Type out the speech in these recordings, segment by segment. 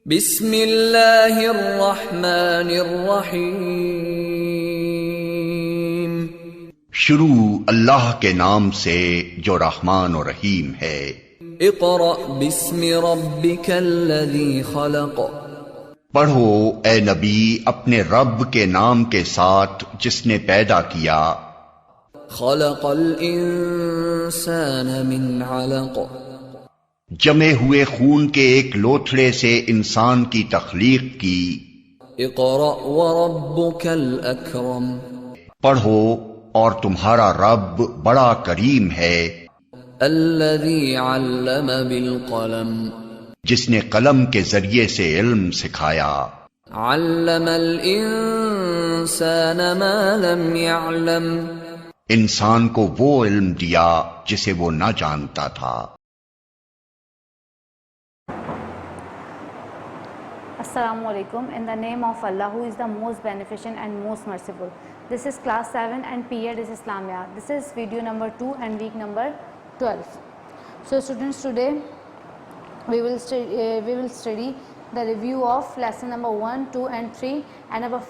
بسم اللہ الرحمن الرحیم۔ شروع اللہ کے نام سے جو رحمان و رحیم ہے۔ اقرأ بسم ربک الذی خلق۔ پڑھو اے نبی اپنے رب کے نام کے ساتھ جس نے پیدا کیا۔ خلق الانسان من علق۔ جمے ہوئے خون کے ایک لوتھڑے سے انسان کی تخلیق کی۔ اقرأ وربک الاکرم۔ پڑھو اور تمہارا رب بڑا کریم ہے۔ الذی علم بالقلم۔ جس نے قلم کے ذریعے سے علم سکھایا۔ علم الانسان ما لم يعلم۔ انسان کو وہ علم دیا جسے وہ نہ جانتا تھا۔ Assalamu alaikum. In the name of Allah, who is the most beneficent and most merciful. This is class 7 and period is Islamia. This is video number 2 and week number 12. So students, today we will study the review of lesson number 1, 2 and 3, and our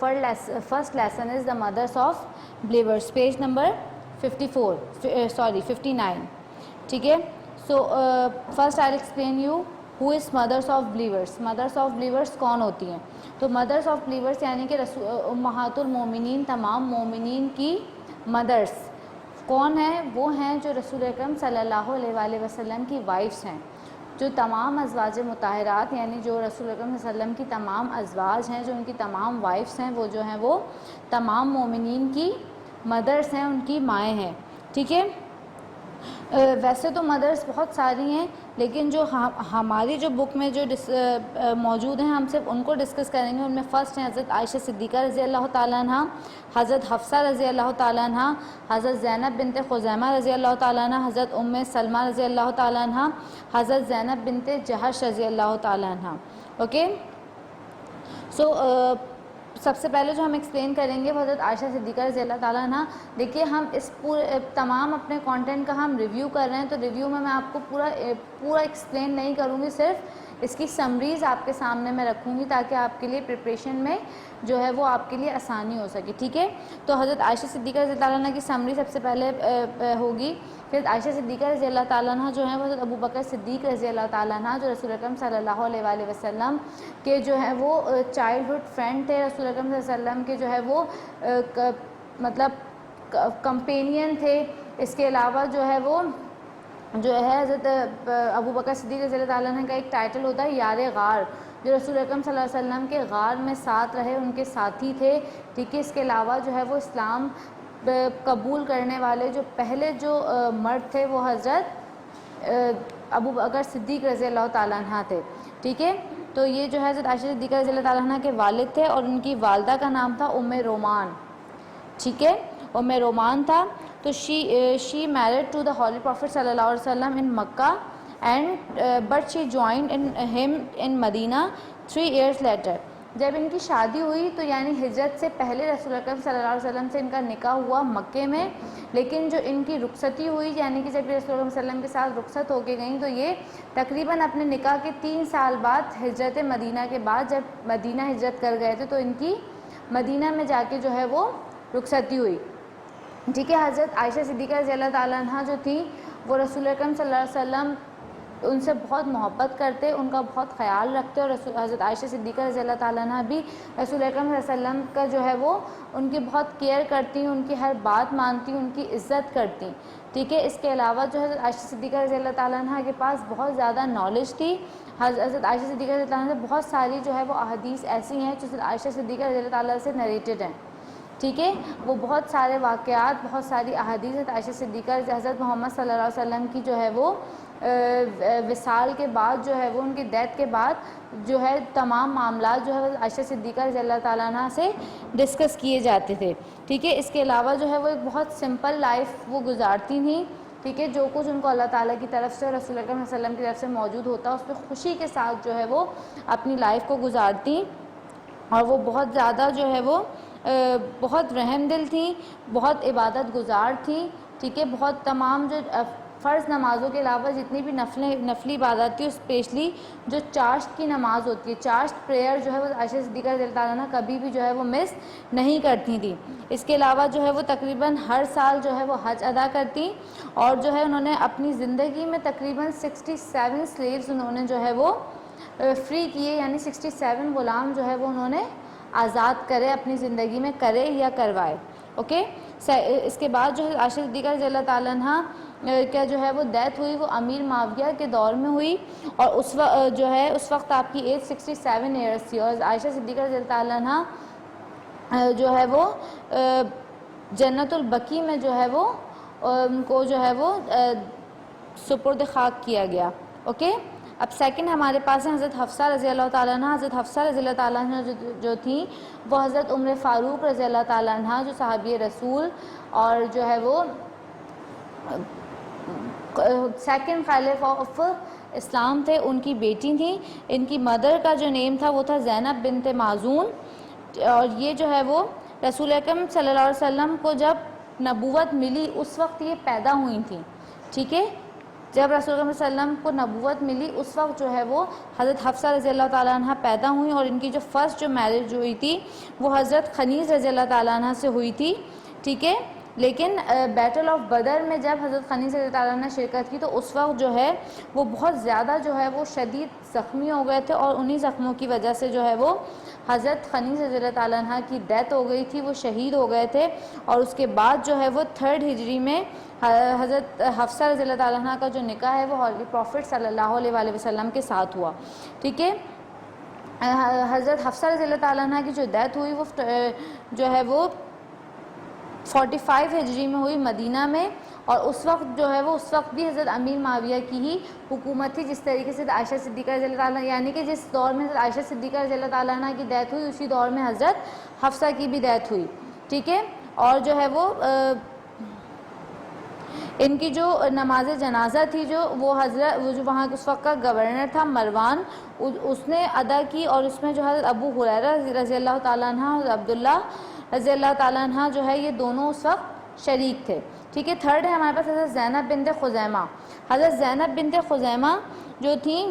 first lesson is the mothers of believers, page number 59. Okay? So first I'll explain you who is mothers of believers. mothers of believers کون ہوتی ہیں؟ تو mothers of believers یعنی کہ امہات المومنین، تمام مومنین کی مدرس کون ہیں؟ وہ ہیں جو رسول اکرم صلی اللہ علیہ وآلہ وسلم کی وائفس ہیں، جو تمام ازواج مطہرات یعنی جو رسول اکرم صلی اللہ علیہ وسلم کی تمام ازواج ہیں، جو ان کی تمام وائفس ہیں، وہ جو ہیں وہ تمام مومنین کی مدرس ہیں، ان کی مائیں ہیں۔ ٹھیک ہے؟ ویسے تو مدرس بہت ساری ہیں، لیکن جو ہماری جو بک میں جو موجود ہیں ہم صرف ان کو ڈسکس کریں گے۔ ان میں فرسٹ ہیں حضرت عائشہ صدیقہ رضی اللہ تعالیٰ عنہ، حضرت حفصہ رضی اللہ تعالیٰ عنہ، حضرت زینب بنت خزیمہ رضی اللہ تعالیٰ عنہ، حضرت ام سلمہ رضی اللہ تعالیٰ عنہ، حضرت زینب بنت جہش رضی اللہ تعالیٰ عنہ۔ اوکے، سو سب سے پہلے جو ہم ایکسپلین کریں گے وہ حضرت عائشہ صدیقہ رضی اللہ تعالیٰ عنہ۔ دیکھیے ہم اس تمام اپنے کانٹینٹ کا ہم ریویو کر رہے ہیں، تو ریویو میں آپ کو پورا ایکسپلین نہیں کروں گی، صرف اس کی سمریز آپ کے سامنے میں رکھوں گی تاکہ آپ کے لیے پریپریشن میں جو ہے وہ آپ کے لیے آسانی ہو سکے۔ ٹھیک ہے؟ تو حضرت عائشہ صدیقہ رضی اللہ عنہ کی سمری سب سے پہلے ہوگی۔ پھر عائشہ صدیقہ رضی اللہ تعالیٰ عنہ جو ہیں وہ حضرت ابو بکر صدیق رضی اللہ تعالیٰ عنہ، جو رسول اکرم صلی اللہ علیہ وآلہ وسلم کے جو ہے وہ چائلڈہڈ فرینڈ تھے، رسول اکرم صلی اللہ علیہ وسلم کے جو ہے وہ مطلب کمپینین تھے۔ اس کے علاوہ جو ہے وہ حضرت ابو بکر صدیق رضی اللہ تعالیٰ عنہ کا ایک ٹائٹل ہوتا ہے یار غار، جو رسول اکرم صلی اللہ علیہ وسلم کے غار میں ساتھ رہے، ان کے ساتھی تھے۔ ٹھیک ہے؟ اس کے علاوہ جو ہے وہ اسلام قبول کرنے والے جو پہلے جو مرد تھے وہ حضرت ابو بکر صدیق رضی اللہ تعالیٰ عنہ تھے۔ ٹھیک ہے؟ تو یہ جو ہے حضرت عائشہ صدیقہ رضی اللہ تعالیٰ عنہ کے والد تھے، اور ان کی والدہ کا نام تھا ام رومان۔ ٹھیک ہے؟ ام رومان تھا۔ تو she married to the holy prophet صلی اللہ علیہ وسلم in Makkah and but she joined him in Medina 3 years later۔ جب ان کی شادی ہوئی تو یعنی ہجرت سے پہلے رسول اکرم صلی اللہ علیہ وسلم سے ان کا نکاح ہوا مکے میں، لیکن جو ان کی رخصتی ہوئی یعنی کہ جب رسول اکرم صلی اللہ علیہ وسلم کے ساتھ رخصت ہو کے گئیں تو یہ تقریباً اپنے نکاح کے 3 سال بعد ہجرت مدینہ کے بعد جب مدینہ ہجرت کر گئے تھے تو ان کی مدینہ میں جا کے جو ہے وہ رخصتی ہوئی۔ ٹھیک ہے؟ حضرت عائشہ صدیقہ رضی اللہ تعالیٰ عنہ جو تھی وہ رسول اکرم صلی اللہ علیہ وسلم ان سے بہت محبت کرتے، ان کا بہت خیال رکھتے، اور حضرت عائشہ صدیقہ رضی اللہ تعالیٰ عنہ بھی رسول اکرم صلی اللہ علیہ وسلم کا جو ہے وہ ان کی بہت کیئر کرتی، ان کی ہر بات مانتی، ان کی عزت کرتی۔ ٹھیک ہے؟ اس کے علاوہ جو حضرت عائشہ صدیقہ رضی اللہ تعالیٰ عنہ کے پاس بہت زیادہ نالج تھی۔ حضرت عائشہ صدیقہ رضی اللہ تعالیٰ عنہ سے بہت ساری جو ہے وہ احادیث ایسی ہیں جو حضرت عائشہ صدیقہ رضی اللہ تعالیٰ سے نریٹڈ ہیں۔ ٹھیک ہے؟ وہ بہت سارے واقعات، بہت ساری احادیث حضرت عائشہ صدیقہ حضرت محمد صلی اللہ علیہ وسلم کی جو ہے وہ وصال کے بعد جو ہے وہ ان کی ڈیتھ کے بعد جو ہے تمام معاملات جو ہے عائشہ صدیقہ رضی اللہ تعالیٰ عنہ سے ڈسکس کیے جاتے تھے۔ ٹھیک ہے؟ اس کے علاوہ جو ہے وہ ایک بہت سمپل لائف وہ گزارتی تھیں۔ ٹھیک ہے؟ جو کچھ ان کو اللہ تعالیٰ کی طرف سے اور رسول اکرم صلی اللہ علیہ وسلم کی طرف سے موجود ہوتا اس پہ خوشی کے ساتھ جو ہے وہ اپنی لائف کو گزارتی، اور وہ بہت زیادہ جو ہے وہ بہت رحم دل تھیں، بہت عبادت گزار تھیں۔ ٹھیک ہے؟ بہت تمام جو فرض نمازوں کے علاوہ جتنی بھی نفلی عبادات تھی، اسپیشلی جو چاشت کی نماز ہوتی ہے، چاشت پریئر جو ہے وہ عائشہ صدیقہ رضی اللہ تعالیٰ عنہ کبھی بھی جو ہے وہ مس نہیں کرتی تھی. اس کے علاوہ جو ہے وہ تقریباً ہر سال جو ہے وہ حج ادا کرتی، اور جو ہے انہوں نے اپنی زندگی میں تقریباً 67 سلیوز انہوں نے جو ہے وہ فری کیے، یعنی 67 غلام جو ہے وہ انہوں نے آزاد کرے، اپنی زندگی میں کرے یا کروائے. اوکے. اس کے بعد جو ہے عائشہ صدیقہ رضی اللہ تعالیٰ عنہ کا جو ہے وہ ڈیتھ ہوئی، وہ امیر معاویہ کے دور میں ہوئی، اور اس وقت جو ہے اس وقت آپ کی ایج 67 ایئرس تھی، اور عائشہ صدیقہ رضی اللہ تعالیٰ عنہ جو ہے وہ جنت البقیع میں جو ہے وہ ان کو جو ہے وہ سپرد خاک کیا گیا. اوکے. اب سیکنڈ ہمارے پاس ہے حضرت حفصہ رضی اللہ تعالیٰ عنہ. حضرت حفصہ رضی اللہ تعالیٰ عنہ جو تھیں وہ حضرت عمر فاروق رضی اللہ تعالیٰ عنہ جو صحابی رسول اور جو ہے وہ سیکنڈ خلیفہ آف اسلام تھے، ان کی بیٹی تھیں. ان کی مدر کا جو نیم تھا وہ تھا زینب بنت مازون، اور یہ جو ہے وہ رسول اکرم صلی اللہ علیہ وسلم کو جب نبوت ملی اس وقت یہ پیدا ہوئی تھیں. ٹھیک ہے. جب رسول اللہ صلی اللہ علیہ وسلم کو نبوت ملی اس وقت جو ہے وہ حضرت حفصہ رضی اللہ تعالیٰ عنہ پیدا ہوئی، اور ان کی جو فرسٹ جو میرج ہوئی تھی وہ حضرت خنیز رضی اللہ تعالیٰ عنہ سے ہوئی تھی. ٹھیک ہے. لیکن بیٹل آف بدر میں جب حضرت خنیز رضی اللہ تعالیٰ عنہ نے شرکت کی تو اس وقت جو ہے وہ بہت زیادہ جو ہے وہ شدید زخمی ہو گئے تھے، اور انہی زخموں کی وجہ سے جو ہے وہ حضرت خنیز رضی اللہ تعالیٰ عنہ کی ڈیتھ ہو گئی تھی، وہ شہید ہو گئے تھے. اور اس کے بعد جو ہے وہ 3rd ہجری میں حضرت حفصہ رضی اللہ تعالیٰ عنہ کا جو نکاح ہے وہ ہولی پروفٹ صلی اللہ علیہ وآلہ وسلم کے ساتھ ہوا. ٹھیک ہے. حضرت حفصہ رضی اللہ تعالیٰ عنہ کی جو ڈیتھ ہوئی وہ جو ہے وہ 45 ہجری میں ہوئی مدینہ میں، اور اس وقت جو ہے وہ اس وقت بھی حضرت امیر معاویہ کی ہی حکومت تھی. جس طریقے سے عائشہ صدیقہ رضی اللہ تعالیٰ یعنی کہ جس دور میں حضرت عائشہ صدیقہ رضی اللہ تعالیٰ عنہ کی ڈیتھ ہوئی اسی دور میں حضرت حفصہ کی بھی ڈیتھ ہوئی. ٹھیک ہے. اور جو ہے وہ ان کی جو نماز جنازہ تھی وہ جو وہاں اس وقت کا گورنر تھا مروان، اس نے ادا کی، اور اس میں جو حضرت ابو ہریرہ رضی اللہ تعالیٰ عنہ اور عبداللہ رضی اللہ تعالیٰ عنہ جو ہے یہ دونوں اس وقت شریک تھے. ٹھیک ہے. 3rd ہے ہمارے پاس حضرت زینب بنت خزیمہ. حضرت زینب بنت خزیمہ جو تھیں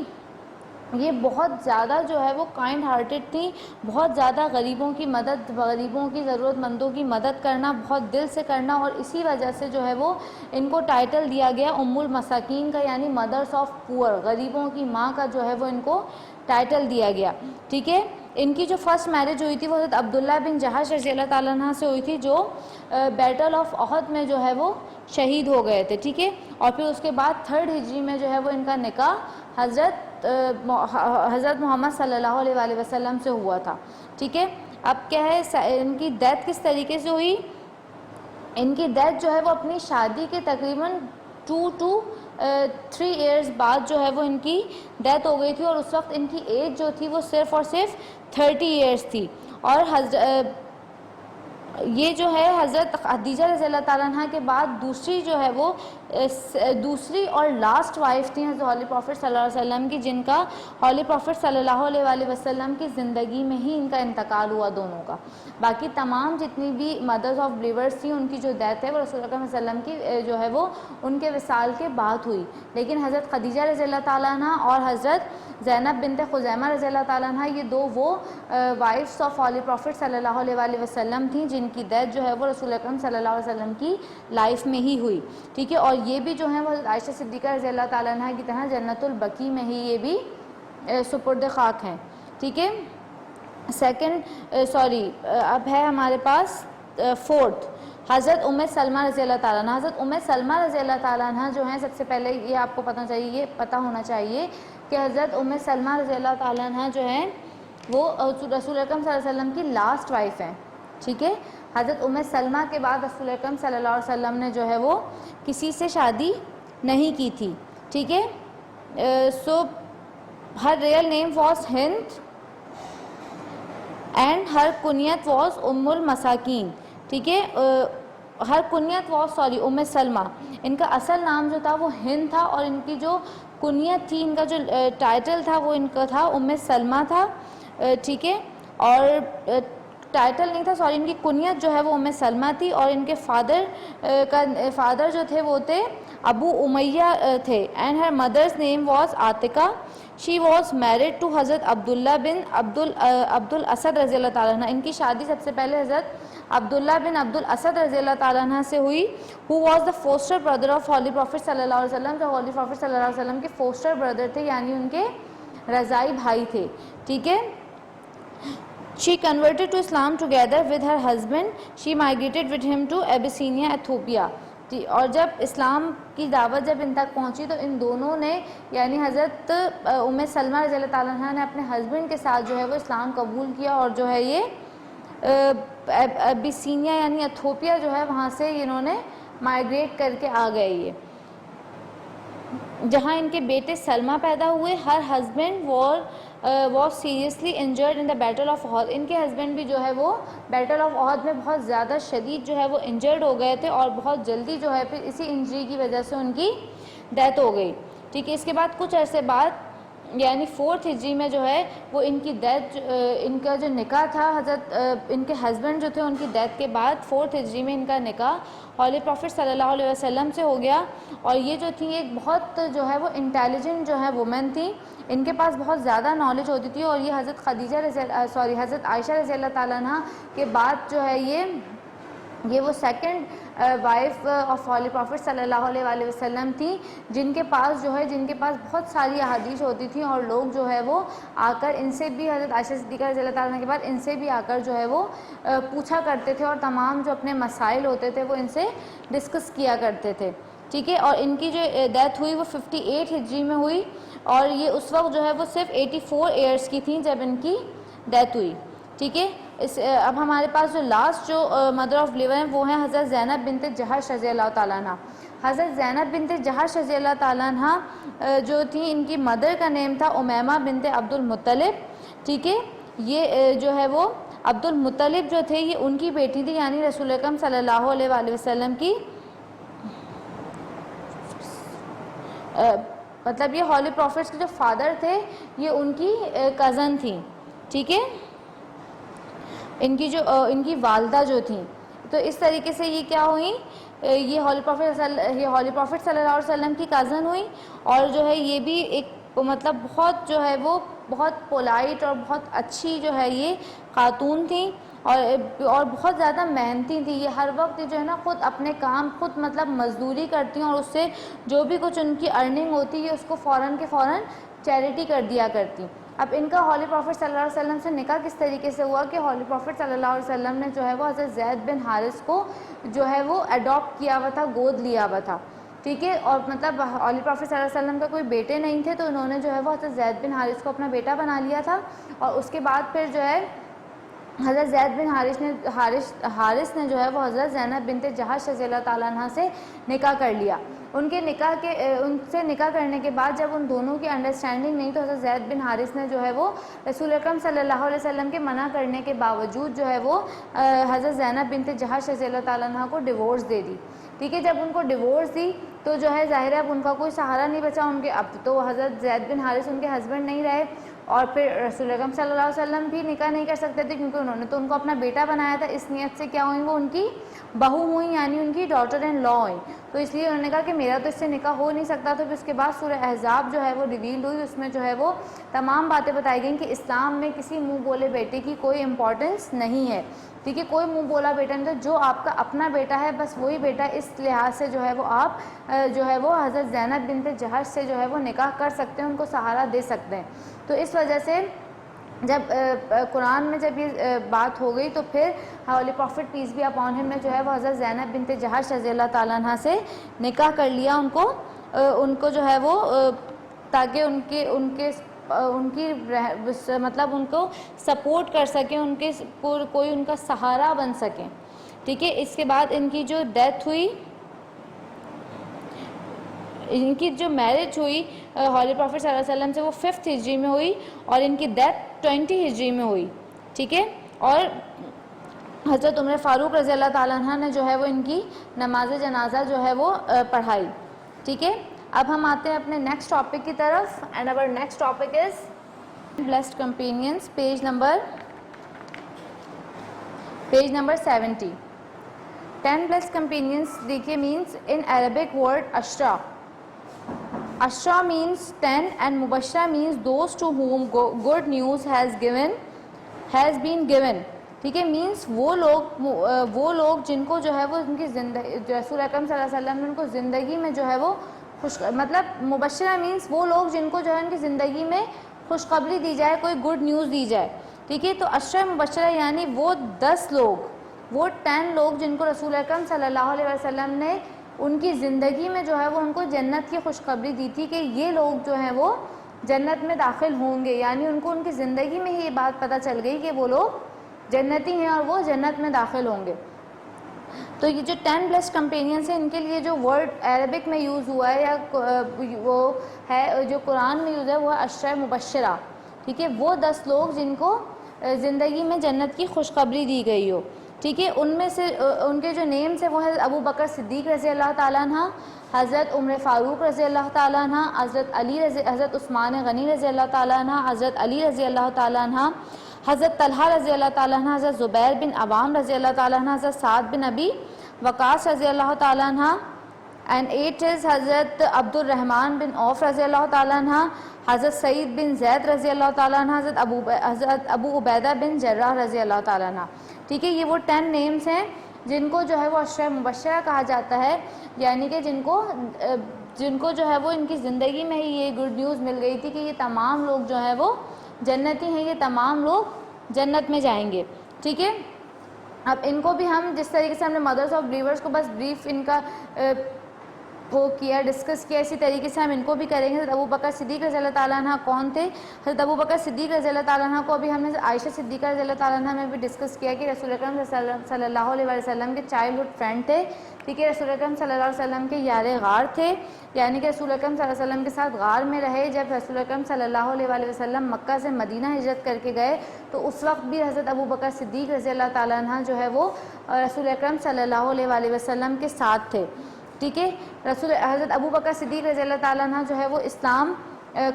یہ بہت زیادہ جو ہے وہ کائنڈ ہارٹڈ تھیں، بہت زیادہ غریبوں کی مدد، غریبوں کی ضرورت مندوں کی مدد کرنا، بہت دل سے کرنا، اور اسی وجہ سے جو ہے وہ ان کو ٹائٹل دیا گیا ام المساکین کا، یعنی مدرس آف پور، غریبوں کی ماں کا جو ہے وہ ان کو ٹائٹل دیا گیا. ٹھیک ہے. ان کی جو فرسٹ میرج ہوئی تھی وہ حضرت عبداللہ بن جہش رضی اللہ تعالیٰ عنہ سے ہوئی تھی، جو بیٹل آف احد میں جو ہے وہ شہید ہو گئے تھے. ٹھیک ہے. اور پھر اس کے بعد 3rd ہجری میں جو ہے وہ ان کا نکاح حضرت محمد صلی اللہ علیہ وآلہ وسلم سے ہوا تھا. ٹھیک ہے. اب کیا ہے ان کی ڈیتھ کس طریقے سے ہوئی؟ ان کی ڈیتھ جو ہے وہ اپنی شادی کے تقریباً 2 to 3 ایئرز بعد جو ہے وہ ان کی ڈیتھ ہو گئی تھی، اور اس وقت ان کی ایج جو تھی وہ صرف اور صرف 30 ایئرز تھی. اور یہ جو ہے حضرت خدیجہ رضی اللہ تعالیٰ عنہ کے بعد دوسری جو ہے وہ دوسری اور لاسٹ وائف تھیں حضرت ہولی پروفٹ صلی اللہ علیہ وسلم کی، جن کا ہولی پروفٹ صلی اللہ علیہ وآلہ وسلم کی زندگی میں ہی ان کا انتقال ہوا دونوں کا. باقی تمام جتنی بھی مدرز آف بلیورز تھیں ان کی جو ڈیتھ ہے وہ رسول اللہ صلی اللہ علیہ وسلم کی جو ہے وہ ان کے وصال کے بعد ہوئی. لیکن حضرت خدیجہ رضی اللہ تعالیٰ عنہ اور حضرت زینب بنت خزیمہ رضی اللہ تعالیٰ عنہ یہ دو وہ وائفس آف ہولی پروفٹ صلی اللہ علیہ وآلہ وسلم تھیں جن کی ڈیتھ جو ہے وہ رسول اکرم صلی اللہ علیہ وسلم کی لائف میں ہی ہوئی. ٹھیک ہے. اور یہ بھی جو ہیں وہ عائشہ صدیقہ رضی اللہ تعالیٰ عنہ کی طرح جنت البقیع میں ہی یہ بھی سپرد خاک ہیں. ٹھیک ہے. اب ہے ہمارے پاس 4th حضرت ام سلمہ رضی اللہ تعالیٰ عنہ. حضرت ام سلمہ رضی اللہ تعالیٰ عنہ جو ہیں سب سے پہلے یہ آپ کو پتہ ہونا چاہیے کہ حضرت ام سلمہ رضی اللہ تعالیٰ عنہ جو ہیں وہ رسول اکرم صلی اللہ علیہ وسلم کی لاسٹ وائف ہیں. ٹھیک ہے. حضرت ام سلمہ کے بعد رسول اکرم صلی اللہ علیہ وسلم نے جو ہے وہ کسی سے شادی نہیں کی تھی. ٹھیک ہے. So her real name was Hind and her کنیت واز ام المساکین. ٹھیک ہے. ہر کنیت واز ام سلمہ. ان کا اصل نام جو تھا وہ ہند تھا، اور ان کی جو کنیت تھی، ان کا جو ٹائٹل تھا وہ ان کا تھا ام سلمہ تھا. ٹھیک ہے. اور ٹائٹل نہیں تھا, سوری, ان کی کنیت جو ہے وہ ام سلمہ تھی, اور ان کے فادر جو تھے وہ تھے ابو امیہ تھے, and her mother's name was Atika. She was married to حضرت عبداللہ بن عبد الاسد رضی اللہ تعالیٰ عنہ. ان کی شادی سب سے پہلے حضرت عبداللہ بن عبد الاسد رضی اللہ تعالیٰ عنہ سے ہوئی, who was the foster brother of Holy Prophet صلی اللہ علیہ وسلم, جو Holy Prophet صلی اللہ علیہ وسلم کے فوسٹر بردر تھے, یعنی ان کے رضائی بھائی تھے. ٹھیک ہے. She converted to Islam together with her husband. She migrated with him to Abyssinia, Ethiopia. اور جب اسلام کی دعوت جب ان تک پہنچی تو ان دونوں نے, یعنی حضرت ام سلمہ رضی اللہ تعالیٰ عنہ نے اپنے ہسبینڈ کے ساتھ جو ہے وہ اسلام قبول کیا, اور جو ہے یہ ابیسینیا یعنی ایتھوپیا جو ہے وہاں سے انہوں نے مائیگریٹ کر کے آ گئے, یہ جہاں ان کے بیٹے سلمہ پیدا ہوئے. Her husband was seriously injured in the battle of Uhud. ان کے ہسبینڈ بھی جو ہے وہ بیٹل آف احد میں بہت زیادہ شدید جو ہے وہ انجرڈ ہو گئے تھے, اور بہت جلدی جو ہے پھر اسی انجری کی وجہ سے ان کی ڈیتھ ہو گئی. ٹھیک ہے. اس کے بعد کچھ عرصے بعد یعنی 4 ہجری میں جو ہے وہ ان کی ڈیتھ, ان کا جو نکاح تھا حضرت ان کے ہسبینڈ جو تھے ان کی ڈیتھ کے بعد 4 ہجری میں ان کا نکاح ہولی پروفٹ صلی اللہ علیہ وسلم سے ہو گیا. اور یہ جو تھی ایک بہت جو ہے وہ انٹیلیجنٹ جو ہے وومن تھی, ان کے پاس بہت زیادہ نالج ہوتی تھی, اور یہ حضرت عائشہ رضی اللہ تعالیٰ عنہ کے بعد جو ہے یہ وہ second wife of holy prophet صلی اللہ علیہ وآلہ وسلم تھی, جن کے پاس بہت ساری احادیث ہوتی تھیں, اور لوگ جو ہے وہ آ کر ان سے بھی, حضرت عائشہ صدیقہ رضی اللہ تعالیٰ عنہ کے بعد ان سے بھی آ کر جو ہے وہ پوچھا کرتے تھے, اور تمام جو اپنے مسائل ہوتے تھے وہ ان سے ڈسکس کیا کرتے تھے. ٹھیک ہے. اور ان کی جو ڈیتھ ہوئی وہ 58 ہجری میں ہوئی, اور یہ اس وقت جو ہے وہ صرف 84 ایئرس کی تھیں جب ان کی ڈیتھ ہوئی. ٹھیک ہے. اب ہمارے پاس جو لاسٹ جو مدر آف بلیور ہیں وہ ہیں حضرت زینب بنت جہش رضی اللہ تعالیٰ عنہ. حضرت زینب بنت جہش رضی اللہ تعالیٰ عنہ جو تھیں, ان کی مدر کا نیم تھا امیمہ بنت عبد المطلب. ٹھیک ہے. یہ جو ہے وہ عبد المطلب جو تھے یہ ان کی بیٹی تھی, یعنی رسول اکرم صلی اللہ علیہ وآلہ وسلم کی مطلب یہ ہولی پروفٹس کے جو فادر تھے یہ ان کی کزن تھیں. ٹھیک ہے. ان کی والدہ جو تھیں, تو اس طریقے سے یہ کیا ہوئیں, یہ ہولی پروفٹ صلی اللہ علیہ وسلم کی کزن ہوئی, اور جو ہے یہ بھی ایک مطلب بہت جو ہے وہ بہت پولائٹ اور بہت اچھی جو ہے یہ خاتون تھیں, اور بہت زیادہ محنتی تھی. یہ ہر وقت جو ہے نا خود اپنے کام خود مطلب مزدوری کرتی ہیں, اور اس سے جو بھی کچھ ان کی ارننگ ہوتی ہے اس کو فوراً کے فوراً چیریٹی کر دیا کرتی. اب ان کا ہولی پروفٹ صلی اللہ علیہ وسلم سے نکاح کس طریقے سے ہوا کہ ہولی پروفٹ صلی اللہ علیہ وسلم نے جو ہے وہ حضرت زید بن حارث کو جو ہے وہ اڈاپٹ کیا ہوا تھا, گود لیا ہوا تھا. ٹھیک ہے. اور مطلب ہولی پروفٹ صلی اللہ علیہ وسلم کا کوئی بیٹے نہیں تھے, تو انہوں نے جو ہے وہ حضرت زید بن حارث کو اپنا بیٹا بنا لیا تھا, اور اس کے بعد پھر جو ہے حضرت زید بن حارث نے جو ہے وہ حضرت زینب بنت جہش رضی اللہ تعالیٰ عنہ سے نکاح کر لیا. ان سے نکاح کرنے کے بعد جب ان دونوں کی انڈرسٹینڈنگ نہیں, تو حضرت زید بن حارث نے جو ہے وہ رسول اکرم صلی اللہ علیہ وسلم کے منع کرنے کے باوجود جو ہے وہ حضرت زینب بنت جہش رضی اللہ تعالیٰ عنہ کو ڈیورس دے دی. ٹھیک ہے. جب ان کو ڈیورس دی تو جو ہے ظاہر ہے اب ان کا کوئی سہارا نہیں بچا ان کے, اب تو حضرت زید بن حارث ان کے ہسبینڈ نہیں رہے, اور پھر رسول اکرم صلی اللہ علیہ وسلم بھی نکاح نہیں کر سکتے تھے, کیونکہ انہوں نے تو ان کو اپنا بیٹا بنایا تھا. اس نیت سے کیا ہوئیں, وہ ان کی بہو ہوئیں, یعنی ان کی ڈاٹر ان لا ہوئیں. تو اس لیے انہوں نے کہا کہ میرا تو اس سے نکاح ہو نہیں سکتا. تو پھر اس کے بعد سورہ احزاب جو ہے وہ ریویل ہوئی, اس میں جو ہے وہ تمام باتیں بتائی گئیں کہ اسلام میں کسی منہ بولے بیٹے کی کوئی امپورٹنس نہیں ہے. ٹھیک ہے. کوئی منہ بولا بیٹا نہیں, تو جو آپ کا اپنا بیٹا ہے بس وہی بیٹا. اس لحاظ سے جو ہے وہ آپ جو ہے وہ حضرت زینب بنت جہش سے جو ہے وہ نکاح کر سکتے ہیں, ان کو سہارا دے سکتے ہیں. تو اس وجہ سے جب قرآن میں جب یہ بات ہو گئی, تو پھر holy prophet peace be upon him نے جو ہے وہ حضرت زینب بنت جہش رضی اللہ تعالیٰ عنہ سے نکاح کر لیا. ان کو جو ہے وہ تاکہ ان کی مطلب ان کو سپورٹ کر سکیں, کوئی ان کا سہارا بن سکیں. ٹھیک ہے. اس کے بعد ان کی جو ڈیتھ ہوئی, ان کی جو میرج ہوئی ہولی پروفٹ صلی اللہ علیہ وسلم سے وہ 5 ہجری میں ہوئی, اور ان کی ڈیتھ 20 ہجری میں ہوئی. ٹھیک ہے. اور حضرت عمر فاروق رضی اللہ تعالیٰ عنہ نے جو ہے وہ ان کی نماز جنازہ جو ہے وہ پڑھائی. ٹھیک ہے. اب ہم آتے ہیں اپنے نیکسٹ ٹاپک کی طرف, and over next topic is blessed companions, page number page number 70. 10 blessed companions دیکھیے means in Arabic word ashra. Ashra means 10 and mubashra means those to whom good news has been given. ٹھیک ہے, means وہ لوگ جن کو جو ہے وہ ان کی زندگی, رسول اکرم صلی اللہ علیہ وسلم نے ان کو زندگی میں جو ہے وہ مطلب مبشرہ مینس وہ لوگ جن کو جو ہے ان کی زندگی میں خوشخبری دی جائے, کوئی گڈ نیوز دی جائے. ٹھیک ہے, تو عشرہ مبشرہ یعنی وہ 10 لوگ, وہ 10 لوگ جن کو رسول اکرم صلی اللہ علیہ وسلم نے ان کی زندگی میں جو ہے وہ ان کو جنت کی خوشخبری دی تھی کہ یہ لوگ جو ہیں وہ جنت میں داخل ہوں گے. یعنی ان کو ان کی زندگی میں ہی یہ بات پتہ چل گئی کہ وہ لوگ جنتی ہیں اور وہ جنت میں داخل ہوں گے. تو یہ جو 10 blessed companions ہیں, ان کے لیے جو ورڈ عربک میں یوز ہوا ہے یا وہ ہے جو قرآن میں یوز ہے وہ ہے عشرہ مبشرہ. ٹھیک ہے, وہ 10 لوگ جن کو زندگی میں جنت کی خوشخبری دی گئی ہو. ٹھیک ہے, ان میں سے ان کے جو نیمز ہیں وہ ہے ابو بکر صدیق رضی اللہ تعالیٰ عنہ, حضرت عمر فاروق رضی اللہ تعالیٰ عنہ, حضرت عثمان غنی رضی اللہ تعالیٰ عنہ, حضرت علی رضی اللہ تعالیٰ عنہ, حضرت طلحہ رضی اللہ تعالیٰ عنہ, حضرت زبیر بن عوام رضی اللہ تعالیٰ عنہ, حضرت سعد بن ابی وقاص رضی اللہ تعالیٰ عنہ, اینڈ 8 is حضرت عبد الرحمن بن عوف رضی اللہ تعالیٰ عنہ, حضرت سعید بن زید رضی اللہ تعالیٰ عنہ, حضرت ابو عبیدہ بن جراح رضی اللہ تعالیٰ عنہ. ٹھیک ہے, یہ وہ 10 نیمز ہیں جن کو جو ہے وہ عشرہ مبشرہ کہا جاتا ہے, یعنی کہ جن کو جو ہے وہ ان کی زندگی میں ہی یہ گڈ نیوز مل گئی تھی کہ یہ تمام لوگ جو ہے وہ جنتی ہیں, یہ تمام لوگ جنت میں جائیں گے. ٹھیک ہے, اب ان کو بھی ہم جس طریقے سے ہم نے مدرس آف بلیورس کو بس بریف ان کا وہ کیا, ڈسکس کیا, اسی طریقے سے ہم ان کو بھی کریں گے. حضرت ابو بکر صدیق رضی اللہ تعالیٰ عنہ کون تھے؟ حضرت ابو بکر صدیق رضی اللہ تعالیٰ عنہ کو ابھی ہم نے عائشہ صدیقہ رضی اللہ تعالیٰ عنہ میں بھی ڈسکس کیا کہ رسول اکرم صلی اللہ علیہ وسلم کے چائلڈہڈ فرینڈ تھے. ٹھیک ہے, رسول اکرم صلی اللہ علیہ وسلم کے یار غار تھے, یعنی کہ رسول اکرم صلی اللہ علیہ وسلم کے ساتھ غار میں رہے. جب رسول اکرم صلی اللہ علیہ وسلم مکہ سے مدینہ ہجرت کر کے گئے تو اس وقت بھی حضرت ابو بکر صدیق رضی اللہ تعالیٰ عنہ جو ہے وہ رسول اکرم صلی اللہ علیہ وسلم کے ساتھ تھے. ٹھیک ہے, حضرت ابو بکر صدیق رضی اللہ تعالیٰ عنہ جو ہے وہ اسلام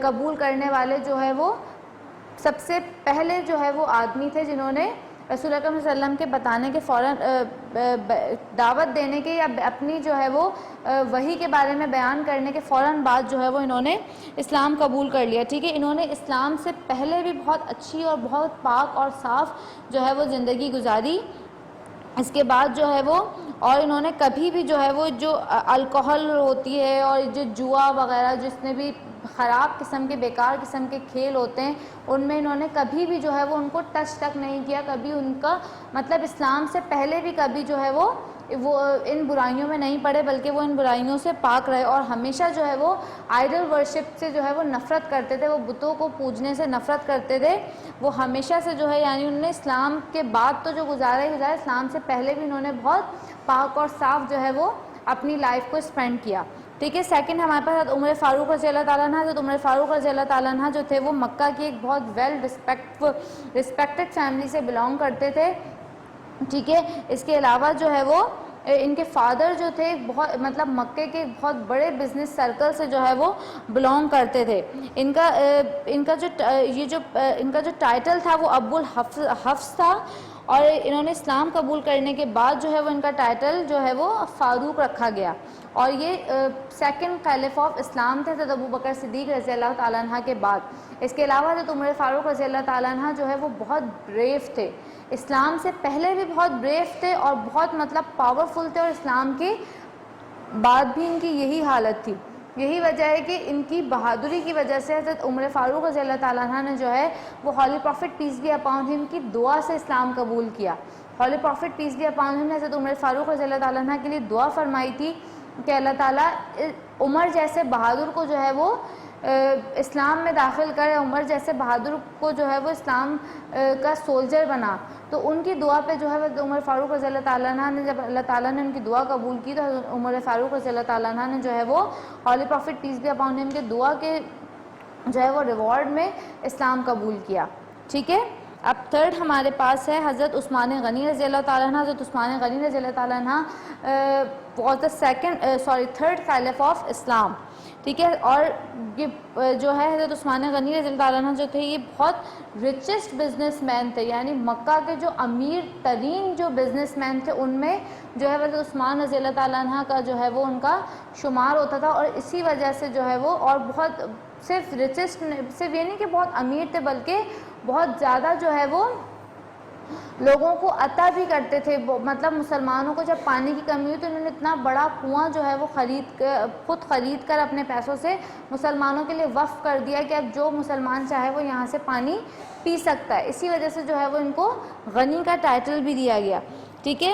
قبول کرنے والے جو ہے وہ سب سے پہلے جو ہے وہ آدمی تھے جنہوں نے رسول اکرم صلی اللہ علیہ وسلم کے بتانے کے فوراً دعوت دینے کے یا اپنی جو ہے وہ وحی کے بارے میں بیان کرنے کے فوراً بعد جو ہے وہ انہوں نے اسلام قبول کر لیا. ٹھیک ہے, انہوں نے اسلام سے پہلے بھی بہت اچھی اور بہت پاک اور صاف جو ہے وہ زندگی گزاری. اس کے بعد جو ہے وہ اور انہوں نے کبھی بھی جو ہے وہ جو الکحل ہوتی ہے اور جو جوا وغیرہ جس نے بھی خراب قسم کے بیکار قسم کے کھیل ہوتے ہیں ان میں انہوں نے کبھی بھی جو ہے وہ ان کو ٹچ تک نہیں کیا. کبھی ان کا مطلب اسلام سے پہلے بھی کبھی جو ہے وہ ان برائیوں میں نہیں پڑے بلکہ وہ ان برائیوں سے پاک رہے. اور ہمیشہ جو ہے وہ آئیڈل ورشپ سے جو ہے وہ نفرت کرتے تھے, وہ بتوں کو پوجنے سے نفرت کرتے تھے. وہ ہمیشہ سے جو ہے یعنی انہوں نے اسلام کے بعد تو جو گزارا اسلام سے پہلے بھی انہوں نے بہت پاک اور صاف جو ہے وہ اپنی لائف کو اسپینڈ کیا. ٹھیک ہے, سیکنڈ ہمارے پاس حضرت عمر فاروق رضی اللہ تعالیٰ عنہ. حضرت عمر فاروق رضی اللہ تعالیٰ عنہ جو تھے وہ مکہ کی ایک بہت ویل رسپیکٹڈ فیملی سے بلانگ کرتے تھے. ٹھیک ہے, اس کے علاوہ جو ہے وہ ان کے فادر جو تھے بہت مطلب مکے کے بہت بڑے بزنس سرکل سے جو ہے وہ بلانگ کرتے تھے. ان کا جو ٹائٹل تھا وہ ابو الحفظ تھا اور انہوں نے اسلام قبول کرنے کے بعد جو ہے وہ ان کا ٹائٹل جو ہے وہ فاروق رکھا گیا. اور یہ سیکنڈ خلیفہ آف اسلام تھے حضرت ابو بکر صدیق رضی اللہ تعالیٰ عنہ کے بعد. اس کے علاوہ حضرت عمر فاروق رضی اللہ تعالیٰ عنہ جو ہے وہ بہت بریو تھے, اسلام سے پہلے بھی بہت بریو تھے اور بہت مطلب پاورفل تھے, اور اسلام کے بعد بھی ان کی یہی حالت تھی. یہی وجہ ہے کہ ان کی بہادری کی وجہ سے حضرت عمر فاروق رضی اللہ تعالیٰ عنہ نے جو ہے وہ holy prophet peace be upon him کی دعا سے اسلام قبول کیا. Holy prophet peace be upon him نے حضرت عمر فاروق رضی اللہ تعالیٰ عنہ کے لیے دعا فرمائی تھی کہ اللہ تعالیٰ عمر جیسے بہادر کو جو ہے وہ اسلام میں داخل کرے, عمر جیسے بہادر کو جو ہے وہ اسلام کا سولجر بنا. تو ان کی دعا پہ جو ہے وہ عمر فاروق رضی اللہ تعالیٰ عنہ نے جب اللہ تعالیٰ نے ان کی دعا قبول کی تو عمر فاروق رضی اللہ تعالیٰ عنہ نے جو ہے وہ holy prophet peace be upon him کے دعا کے جو ہے وہ ریوارڈ میں اسلام قبول کیا. ٹھیک ہے, اب تھرڈ ہمارے پاس ہے حضرت عثمان غنی رضی اللہ تعالیٰ عنہ. حضرت عثمان غنی رضی اللہ تعالیٰ عنہ واز دا تھرڈ خلیفہ آف اسلام. ٹھیک ہے, اور یہ جو ہے حضرت عثمان غنی رضی اللہ تعالیٰ عنہ جو تھے یہ بہت رچسٹ بزنس مین تھے, یعنی مکہ کے جو امیر ترین جو بزنس مین تھے ان میں جو ہے حضرت عثمان رضی اللہ تعالیٰ عنہ کا جو ہے وہ ان کا شمار ہوتا تھا. اور اسی وجہ سے جو ہے وہ اور بہت صرف رچسٹ, صرف یہ نہیں کہ بہت امیر تھے بلکہ بہت زیادہ جو ہے وہ لوگوں کو عطا بھی کرتے تھے. مطلب مسلمانوں کو جب پانی کی کمی ہوئی تو انہوں نے اتنا بڑا کنواں جو ہے وہ خود خرید کر اپنے پیسوں سے مسلمانوں کے لیے وقف کر دیا کہ اب جو مسلمان چاہے وہ یہاں سے پانی پی سکتا ہے. اسی وجہ سے جو ہے وہ ان کو غنی کا ٹائٹل بھی دیا گیا. ٹھیک ہے,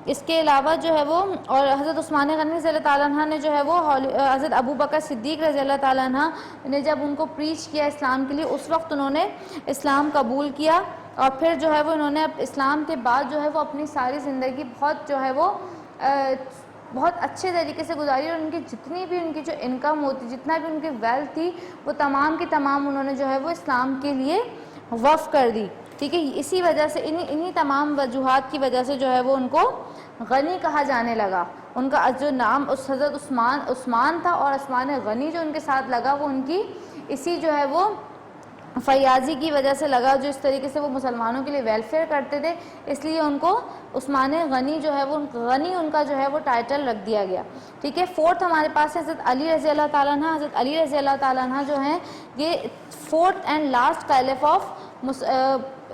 اس کے علاوہ جو ہے وہ اور حضرت عثمان غنی رضی اللہ تعالیٰ عنہ نے جو ہے وہ حضرت ابو بکر صدیق رضی اللہ تعالیٰ عنہ نے جب ان کو پریچ کیا اسلام کے لیے اس وقت انہوں نے اسلام قبول کیا. اور پھر جو ہے وہ انہوں نے اسلام کے بعد جو ہے وہ اپنی ساری زندگی بہت جو ہے وہ بہت اچھے طریقے سے گزاری, اور ان کی جتنی بھی ان کی جو انکم ہوتی, جتنا بھی ان کی ویلتھ تھی وہ تمام کی تمام انہوں نے جو ہے وہ اسلام کے لیے وقف کر دی. ٹھیک ہے, اسی وجہ سے انہی تمام وجوہات کی وجہ سے جو ہے وہ ان کو غنی کہا جانے لگا. ان کا جو نام اس حضرت عثمان تھا اور عثمان غنی جو ان کے ساتھ لگا وہ ان کی اسی جو ہے وہ فیاضی کی وجہ سے لگا, جو اس طریقے سے وہ مسلمانوں کے لیے ویلفیئر کرتے تھے, اس لیے ان کو عثمان غنی جو ہے وہ غنی ان کا جو ہے وہ ٹائٹل رکھ دیا گیا. ٹھیک ہے, فورتھ ہمارے پاس ہے حضرت علی رضی اللہ تعالیٰ عنہ. حضرت علی رضی اللہ تعالیٰ عنہ جو ہیں یہ فورتھ اینڈ لاسٹ خلیفہ آف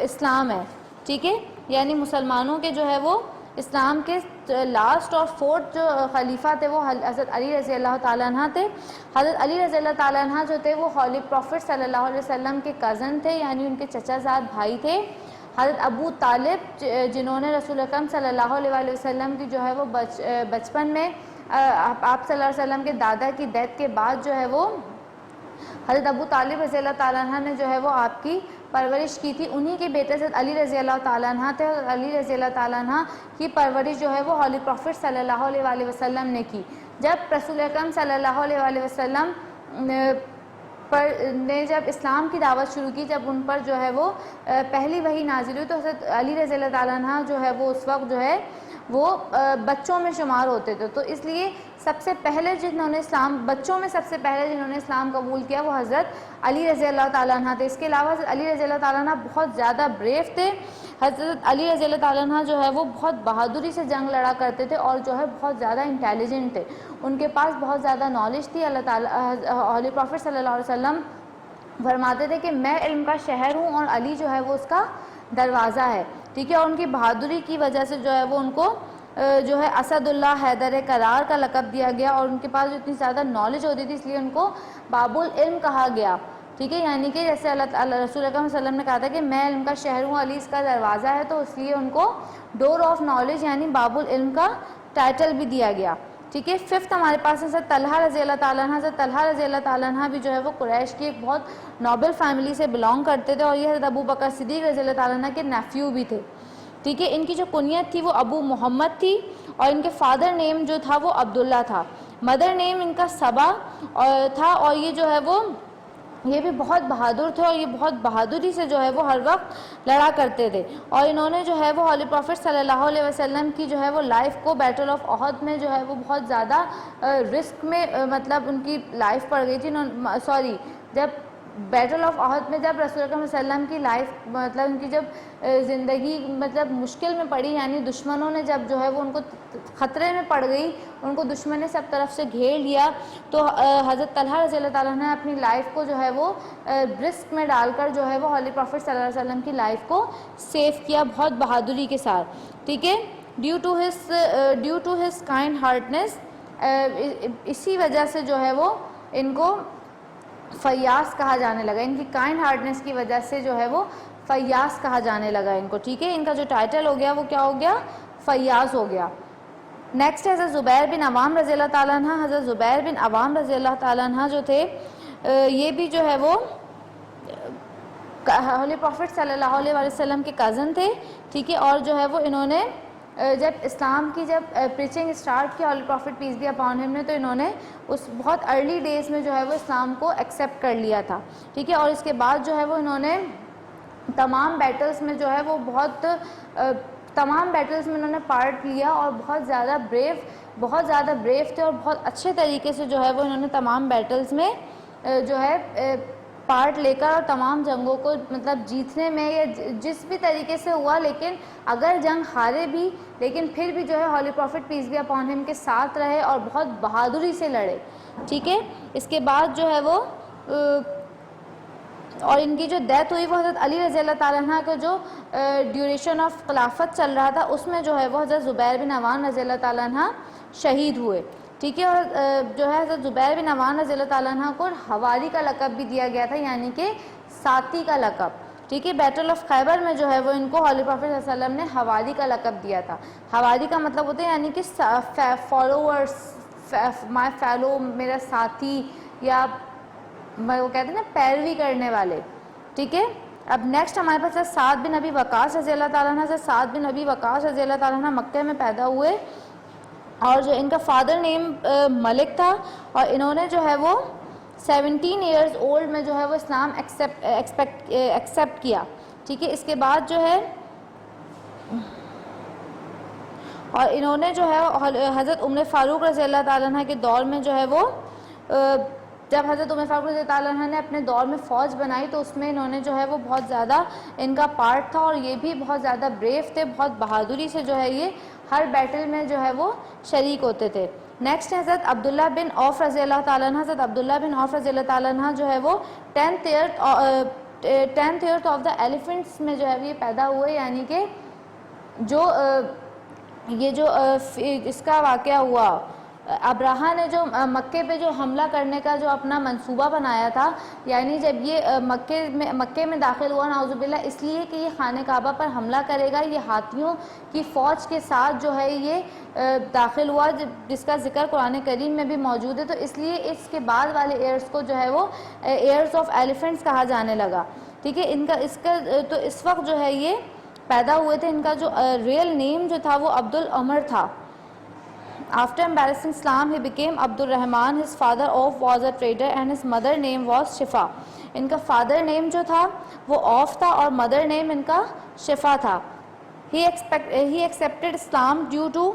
اسلام ہے. ٹھیک ہے, یعنی مسلمانوں کے جو ہے وہ اسلام کے لاسٹ اور فورتھ جو خلیفہ تھے وہ حضرت علی رضی اللہ تعالیٰ عنہ تھے. حضرت علی رضی اللہ تعالیٰ عنہ جو تھے وہ ہولی پروفٹ صلی اللہ علیہ وسلم کے کزن تھے, یعنی ان کے چچا زاد بھائی تھے. حضرت ابو طالب جنہوں نے رسول اکرم صلی اللہ علیہ وسلم کی جو ہے وہ بچپن میں آپ صلی اللہ علیہ وسلم کے دادا کی ڈیتھ کے بعد جو ہے وہ حضرت ابو طالب رضی اللہ تعالیٰ عنہ نے جو ہے وہ آپ کی پرورش کی تھی, انہی کے بیٹے حضرت علی رضی اللہ تعالیٰ عنہ تھے. اور علی رضی اللہ تعالیٰ عنہ کی پرورش جو ہے وہ ہولی پروفٹ صلی اللہ علیہ وسلم نے کی. جب رسول اکرم صلی اللہ علیہ وسلم نے جب اسلام کی دعوت شروع کی, جب ان پر جو ہے وہ پہلی وحی نازل ہوئی تو حضرت علی رضی اللہ تعالیٰ عنہ جو ہے وہ اس وقت جو ہے وہ بچوں میں شمار ہوتے تھے. تو اس لیے سب سے پہلے بچوں میں سب سے پہلے جنہوں نے اسلام قبول کیا وہ حضرت علی رضی اللہ تعالیٰ عنہ تھے. اس کے علاوہ حضرت علی رضی اللہ تعالیٰ عنہ بہت زیادہ بریو تھے. حضرت علی رضی اللہ تعالیٰ عنہ جو ہے وہ بہت بہادری سے جنگ لڑا کرتے تھے اور جو ہے بہت زیادہ انٹیلیجنٹ تھے, ان کے پاس بہت زیادہ نالج تھی. اللہ تعالیٰ ہولی پروفٹ صلی اللہ علیہ وسلم فرماتے تھے کہ میں علم کا شہر ہوں اور علی جو ہے وہ اس کا دروازہ ہے. ٹھیک ہے, اور ان کی بہادری کی وجہ سے جو ہے وہ ان کو جو ہے اسد اللہ حیدر کرار کا لقب دیا گیا, اور ان کے پاس جو اتنی زیادہ نالج ہوتی تھی اس لیے ان کو باب العلم کہا گیا. ٹھیک ہے, یعنی کہ جیسے اللہ رسول اکرم صلی اللہ علیہ وسلم نے کہا تھا کہ میں علم کا شہر ہوں, علی اس کا دروازہ ہے, تو اس لیے ان کو ڈور آف نالج یعنی باب العلم کا ٹائٹل بھی دیا گیا. ٹھیک ہے, ففتھ ہمارے پاس ہے حضرت طلحہ رضی اللہ تعالیٰ عنہ. حضرت طلحہ رضی اللہ تعالیٰ عنہ بھی جو ہے وہ قریش کی ایک بہت نوبل فیملی سے بلانگ کرتے تھے, اور یہ حضرت ابو بکر صدیق رضی اللہ تعالیٰ عنہ کے نیفیو بھی تھے. ٹھیک ہے, ان کی جو کنیت تھی وہ ابو محمد تھی, اور ان کے فادر نیم جو تھا وہ عبداللہ تھا. مدر نیم ان کا صبا تھا, اور یہ جو ہے وہ یہ بھی بہت بہادر تھے, اور یہ بہت بہادری سے جو ہے وہ ہر وقت لڑا کرتے تھے. اور انہوں نے جو ہے وہ ہولی پروفٹ صلی اللہ علیہ وسلم کی جو ہے وہ لائف کو بیٹل آف احد میں جو ہے وہ بہت زیادہ رسک میں مطلب ان کی لائف پڑ گئی تھی. جب بیٹل آف احد میں جب رسول اکرم صلی اللہ علیہ وسلم کی لائف مطلب ان کی جب زندگی مطلب مشکل میں پڑی, یعنی دشمنوں نے جب جو ہے وہ ان کو خطرے میں پڑ گئی, ان کو دشمن نے سب طرف سے گھیر لیا, تو حضرت طلحہ رضی اللہ تعالیٰ نے اپنی لائف کو جو ہے وہ رسک میں ڈال کر جو ہے وہ ہولی پروفٹ صلی اللہ علیہ وسلم کی لائف کو سیو کیا بہت بہادری کے ساتھ. ٹھیک ہے, ڈیو ٹو ہز کائنڈ ہارٹنیس, اسی وجہ سے جو ہے وہ ان کو فیاض کہا جانے لگا. ان کی کائنڈ ہارٹنیس کی وجہ سے جو ہے وہ فیاض کہا جانے لگا ان کو. ٹھیک ہے, ان کا جو ٹائٹل ہو گیا وہ کیا ہو گیا, فیاض ہو گیا. نیکسٹ ہے حضرت زبیر بن عوام رضی اللہ تعالیٰ عنہ. حضرت زبیر بن عوام رضی اللہ تعالیٰ عنہ جو تھے یہ بھی جو ہے وہ ہولی پروفٹ صلی اللہ علیہ وسلم کے کزن تھے. ٹھیک ہے, اور جو ہے وہ انہوں نے جب اسلام کی جب پریچنگ اسٹارٹ کیا holy prophet peace be upon him نے, تو انہوں نے اس بہت ارلی ڈیز میں جو ہے وہ اسلام کو ایکسیپٹ کر لیا تھا. ٹھیک ہے, اور اس کے بعد جو ہے وہ انہوں نے تمام بیٹلز میں جو ہے وہ تمام بیٹلز میں انہوں نے پارٹ لیا اور بہت زیادہ بریو تھے اور بہت اچھے طریقے سے جو ہے وہ انہوں نے تمام بیٹلز میں جو ہے پارٹ لے کر اور تمام جنگوں کو مطلب جیتنے میں یا جس بھی طریقے سے ہوا، لیکن اگر جنگ ہارے بھی لیکن پھر بھی جو ہے holy prophet peace be upon him کے ساتھ رہے اور بہت بہادری سے لڑے. ٹھیک ہے، اس کے بعد جو ہے وہ اور ان کی جو ڈیتھ ہوئی وہ حضرت علی رضی اللہ تعالیٰ عنہ کا جو ڈیوریشن آف خلافت چل رہا تھا اس میں جو ہے وہ حضرت زبیر بن عوام رضی اللہ تعالیٰ عنہ شہید ہوئے. ٹھیک ہے، اور جو ہے حضرت زبیر بن عوام رضی اللہ تعالیٰ عنہ کو حواری کا لقب بھی دیا گیا تھا، یعنی کہ ساتھی کا لقب. ٹھیک ہے، بیٹل آف خیبر میں جو ہے وہ ان کو ہولی پروفٹ صلی اللہ علیہ وسلم نے حواری کا لقب دیا تھا. حواری کا مطلب ہوتا ہے یعنی کہ فالوورس، مائی فیلو، میرا ساتھی، یا وہ کہتے ہیں نا پیروی کرنے والے. ٹھیک ہے، اب نیکسٹ ہمارے پاس ہے سعد بن ابی وقاص رضی اللہ تعالیٰ عنہ. سعد بن ابی وقاص رضی اللہ تعالیٰ عنہ مکہ میں پیدا ہوئے اور جو ان کا فادر نیم ملک تھا اور انہوں نے جو ہے وہ 17 ایئرز اولڈ میں جو ہے وہ اسلام ایکسیپٹ کیا. ٹھیک ہے، اس کے بعد جو ہے اور انہوں نے جو ہے حضرت عمر فاروق رضی اللہ تعالیٰ عنہ کے دور میں جو ہے وہ جب حضرت عمر فاروق رضی اللہ تعالیٰ عنہ نے اپنے دور میں فوج بنائی تو اس میں انہوں نے جو ہے وہ بہت زیادہ ان کا پارٹ تھا اور یہ بھی بہت زیادہ بریو تھے، بہت بہادری سے جو ہے یہ ہر بیٹل میں جو ہے وہ شریک ہوتے تھے. نیکسٹ ہے حضرت عبداللہ بن عوف رضی اللہ تعالیٰ عنہ. حضرت عبداللہ بن عوف رضی اللہ تعالیٰ عنہ جو ہے وہ 10th ایئر آف دا ایلیفنٹس میں جو ہے یہ پیدا ہوئے، یعنی کہ جو یہ جو اس کا واقعہ ہوا ابراہا نے جو مکے پہ جو حملہ کرنے کا جو اپنا منصوبہ بنایا تھا، یعنی جب یہ مکے میں داخل ہوا نعوذ باللہ اس لیے کہ یہ خانہ کعبہ پر حملہ کرے گا، یہ ہاتھیوں کی فوج کے ساتھ جو ہے یہ داخل ہوا جس کا ذکر قرآن کریم میں بھی موجود ہے، تو اس لیے اس کے بعد والے ایئرز کو جو ہے وہ ایئرز آف ایلیفنٹس کہا جانے لگا. ٹھیک ہے، تو اس وقت جو ہے یہ پیدا ہوئے تھے. ان کا جو ریئل نیم جو تھا وہ عبد العمر تھا. After embracing Islam, he became Abdul Rahman. His father Auf was a trader and his mother name was Shifa. ان کا فادر نیم جو تھا وہ آف تھا اور مدر نیم ان کا شفا تھا. He accepted Islam due to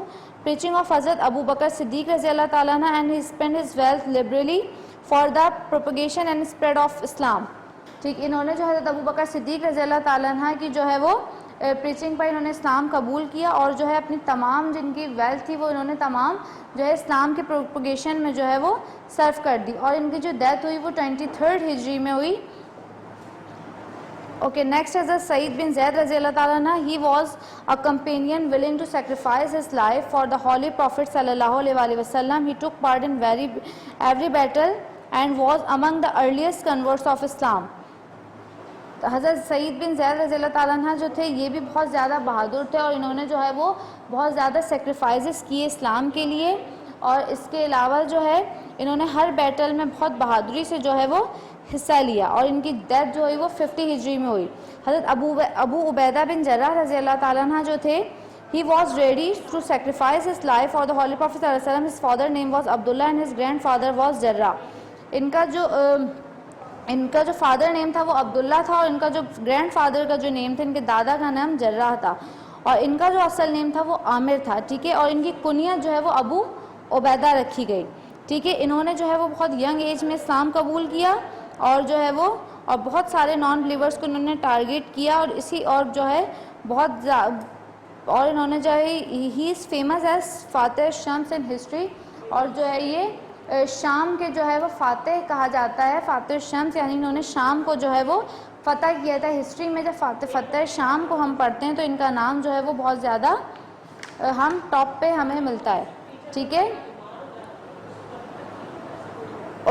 preaching of Hazrat Abu Bakr Siddiq رضی اللہ تعالیٰ عنہ and he spent his wealth liberally for the propagation and spread of Islam. ٹھیک، انہوں نے جو حضرت ابو بکر صدیق رضی اللہ تعالیٰ عنہ کی جو ہے وہ پریچنگ پر انہوں نے اسلام قبول کیا اور جو ہے اپنی تمام جن کی ویلتھ تھی وہ انہوں نے تمام جو ہے اسلام کے پروپیگیشن میں جو ہے وہ صرف کر دی. اور ان کی جو ڈیتھ ہوئی وہ 23rd ہجری میں ہوئی. اوکے، نیکسٹ حضرت سعید بن زید رضی اللہ تعالیٰ عنہ. He was a companion willing to sacrifice his life for the holy prophet صلی اللہ علیہ وآلہ وسلم. He took part in every battle and was among the earliest converts of Islam. حضرت سعید بن زید رضی اللہ تعالیٰ عنہ جو تھے یہ بھی بہت زیادہ بہادر تھے اور انہوں نے جو ہے وہ بہت زیادہ سیکریفائزز کیے اسلام کے لیے، اور اس کے علاوہ جو ہے انہوں نے ہر بیٹل میں بہت بہادری سے جو ہے وہ حصہ لیا اور ان کی ڈیتھ جو ہوئی وہ 50 ہجری میں ہوئی. حضرت ابو عبیدہ بن جراح رضی اللہ تعالیٰ عنہ جو تھے he was ready to sacrifice his life for the holy prophet صلی اللہ علیہ وسلم. his father name was Abdullah and his grandfather was Jarrah. ان کا جو فادر نیم تھا وہ عبداللہ تھا اور ان کا جو گرینڈ فادر کا جو نیم تھا ان کے دادا کا نام جراح تھا اور ان کا جو اصل نیم تھا وہ عامر تھا. ٹھیک ہے، اور ان کی کنیت جو ہے وہ ابو عبیدہ رکھی گئی. ٹھیک ہے، انہوں نے جو ہے وہ بہت ینگ ایج میں اسلام قبول کیا اور جو ہے وہ اور بہت سارے نان بلیورس کو انہوں نے ٹارگیٹ کیا اور جو ہے بہت اور انہوں نے جو ہے ہی از فیمس ایز فاتح شمس ان ہسٹری. اور جو ہے یہ شام کے جو ہے وہ فاتح کہا جاتا ہے، فاتح شمس، یعنی انہوں نے شام کو جو ہے وہ فتح کیا تھا. ہسٹری میں جب فتح شام کو ہم پڑھتے ہیں تو ان کا نام جو ہے وہ بہت زیادہ ہم ٹاپ پہ ہمیں ملتا ہے. ٹھیک ہے،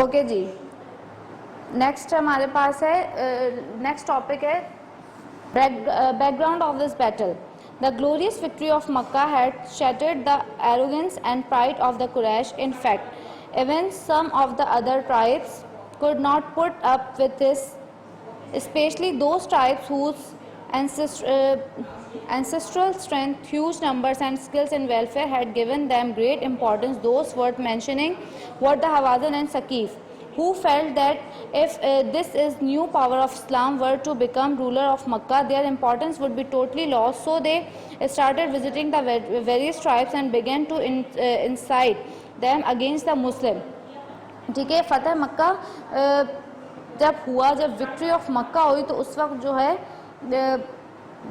اوکے جی. نیکسٹ ہمارے پاس ہے نیکسٹ ٹاپک ہے back ground of this battle. The glorious victory of Makkah had shattered the arrogance and pride of the Quraysh. In fact, even some of the other tribes could not put up with this, especially those tribes whose ancestral strength, huge numbers and skills in warfare had given them great importance. Those worth mentioning were the Hawazin and Saqif. who felt that if this is new power of Islam were to become ruler of Makkah, their importance would be totally lost. So they started visiting the various tribes and began to incite them against the Muslim. ٹھیک ہے, فتح مکہ جب ہوا, جب victory of مکہ ہوئی, تو اس وقت جو ہے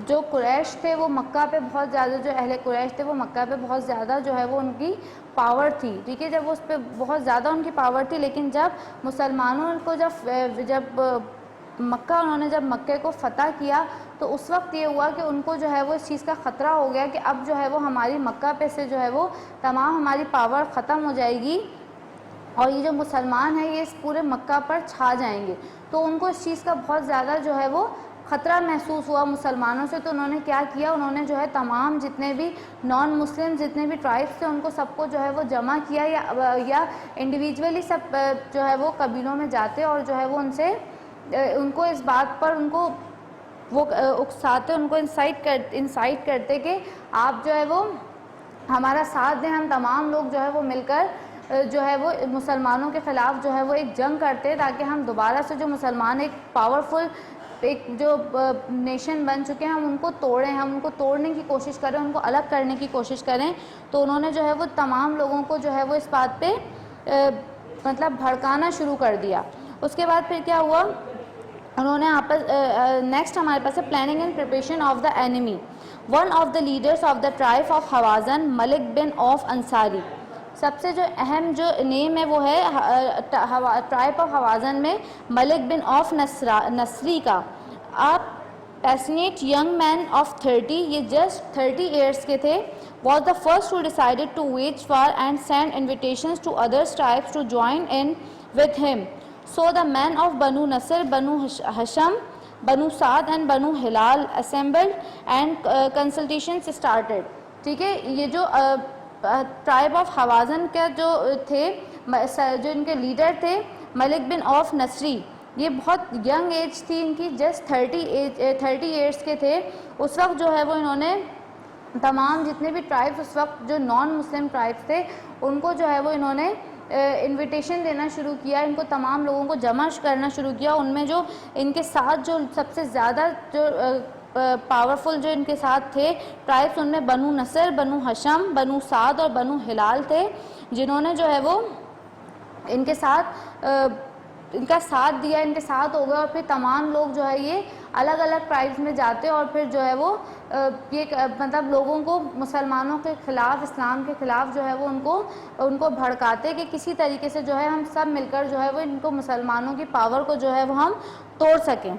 جو قریش تھے وہ مکہ پہ بہت زیادہ, جو اہل قریش تھے وہ مکہ پہ بہت زیادہ جو ہے وہ ان کی پاور تھی. ٹھیک ہے, جب اس پہ بہت زیادہ ان کی پاور تھی, لیکن جب مسلمانوں کو جب مکہ انہوں نے جب مکے کو فتح کیا, تو اس وقت یہ ہوا کہ ان کو جو ہے وہ اس چیز کا خطرہ ہو گیا کہ اب جو ہے وہ ہماری مکہ پہ سے جو ہے وہ تمام ہماری پاور ختم ہو جائے گی, اور یہ جو مسلمان ہیں یہ اس پورے مکہ پر چھا جائیں گے. تو ان کو اس چیز کا بہت زیادہ جو ہے وہ خطرہ محسوس ہوا مسلمانوں سے. تو انہوں نے کیا کیا, انہوں نے جو ہے تمام جتنے بھی نان مسلم جتنے بھی ٹرائبس تھے ان کو سب کو جو ہے وہ جمع کیا, یا انڈیویجولی سب جو ہے وہ قبیلوں میں جاتے اور جو ہے وہ ان کو اس بات پر ان کو وہ اکساتے, ان کو انسائٹ کرتے کہ آپ جو ہے وہ ہمارا ساتھ دیں, ہم تمام لوگ جو ہے وہ مل کر جو ہے وہ مسلمانوں کے خلاف جو ہے وہ ایک جنگ کرتے, تاکہ ہم دوبارہ سے جو مسلمان ایک پاورفل ایک جو نیشن بن چکے ہیں ہم ان کو توڑیں, ہم ان کو توڑنے کی کوشش کریں, ان کو الگ کرنے کی کوشش کریں. تو انہوں نے جو ہے وہ تمام لوگوں کو جو ہے وہ اس بات پہ مطلب بھڑکانا شروع کر دیا. اس کے بعد پھر کیا ہوا, انہوں نے نیکسٹ ہمارے پاس ہے planning and preparation of the enemy. One of the leaders of the tribe of Hawazin Malik bin Awf Ansari. سب سے جو اہم جو نیم ہے وہ ہے ٹرائب آف حوازن میں ملک بن آف نصری کا. آپ پیشنیٹ ینگ مین آف 30, یہ جسٹ 30 ایئرس کے تھے, was the first who decided to wage war and send invitations to other tribes to join in with him. So the men of Banu Nasr, Banu Hasham, Banu Saad and Banu Hilal assembled and consultations started. ٹھیک ہے, یہ جو tribe of Hawazin کا جو تھے, جو ان کے leader تھے ملک بن آف نصری, یہ بہت ینگ ایج تھی ان کی, جسٹ 30 ایئرس کے تھے. اس وقت جو ہے وہ انہوں نے تمام جتنے بھی ٹرائبس اس وقت جو نان مسلم ٹرائبس تھے ان کو جو ہے وہ انہوں نے انویٹیشن دینا شروع کیا, ان کو تمام لوگوں کو جمع کرنا شروع کیا. ان میں جو ان کے ساتھ جو سب سے زیادہ جو پاورفل جو ان کے ساتھ تھے ٹرائبس, ان میں بنو نصر, بنو حشم, بنو سعد اور بنو ہلال تھے, جنہوں نے جو ہے وہ ان کے ساتھ ان کا ساتھ دیا, ان کے ساتھ ہو گئے. اور پھر تمام لوگ جو ہے یہ الگ الگ ٹرائبس میں جاتے اور پھر جو ہے وہ یہ مطلب لوگوں کو مسلمانوں کے خلاف, اسلام کے خلاف جو ہے وہ ان کو بھڑکاتے کہ کسی طریقے سے جو ہے ہم سب مل کر جو ہے وہ ان کو مسلمانوں کی پاور کو جو ہے وہ ہم توڑ سکیں.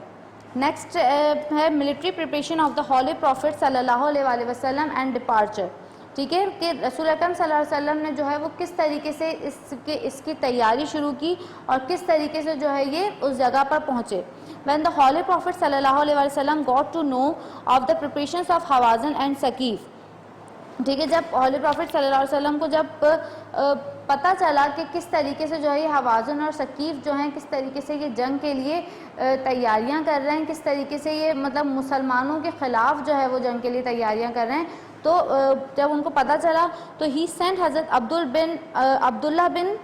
نیکسٹ ہے military preparation of the holy prophet صلی اللہ علیہ وسلم اینڈ ڈپارچر. ٹھیک ہے, کہ رسول اکرم صلی اللہ علیہ وسلم نے جو ہے وہ کس طریقے سے اس کی تیاری شروع کی اور کس طریقے سے جو ہے یہ اس جگہ پر پہنچے. When the holy prophet صلی اللہ علیہ وسلم got to know of the preparations of Hawazin and Saqif. ٹھیک ہے, جب ہولی پروفٹ صلی اللہ علیہ وسلم کو جب پتہ چلا کہ کس طریقے سے جو ہے یہ حوازن اور ثقیف جو ہیں کس طریقے سے یہ جنگ کے لیے تیاریاں کر رہے ہیں, کس طریقے سے یہ مطلب مسلمانوں کے خلاف جو ہے وہ جنگ کے لیے تیاریاں کر رہے ہیں, تو جب ان کو پتہ چلا تو ہی سینٹ حضرت عبداللہ بن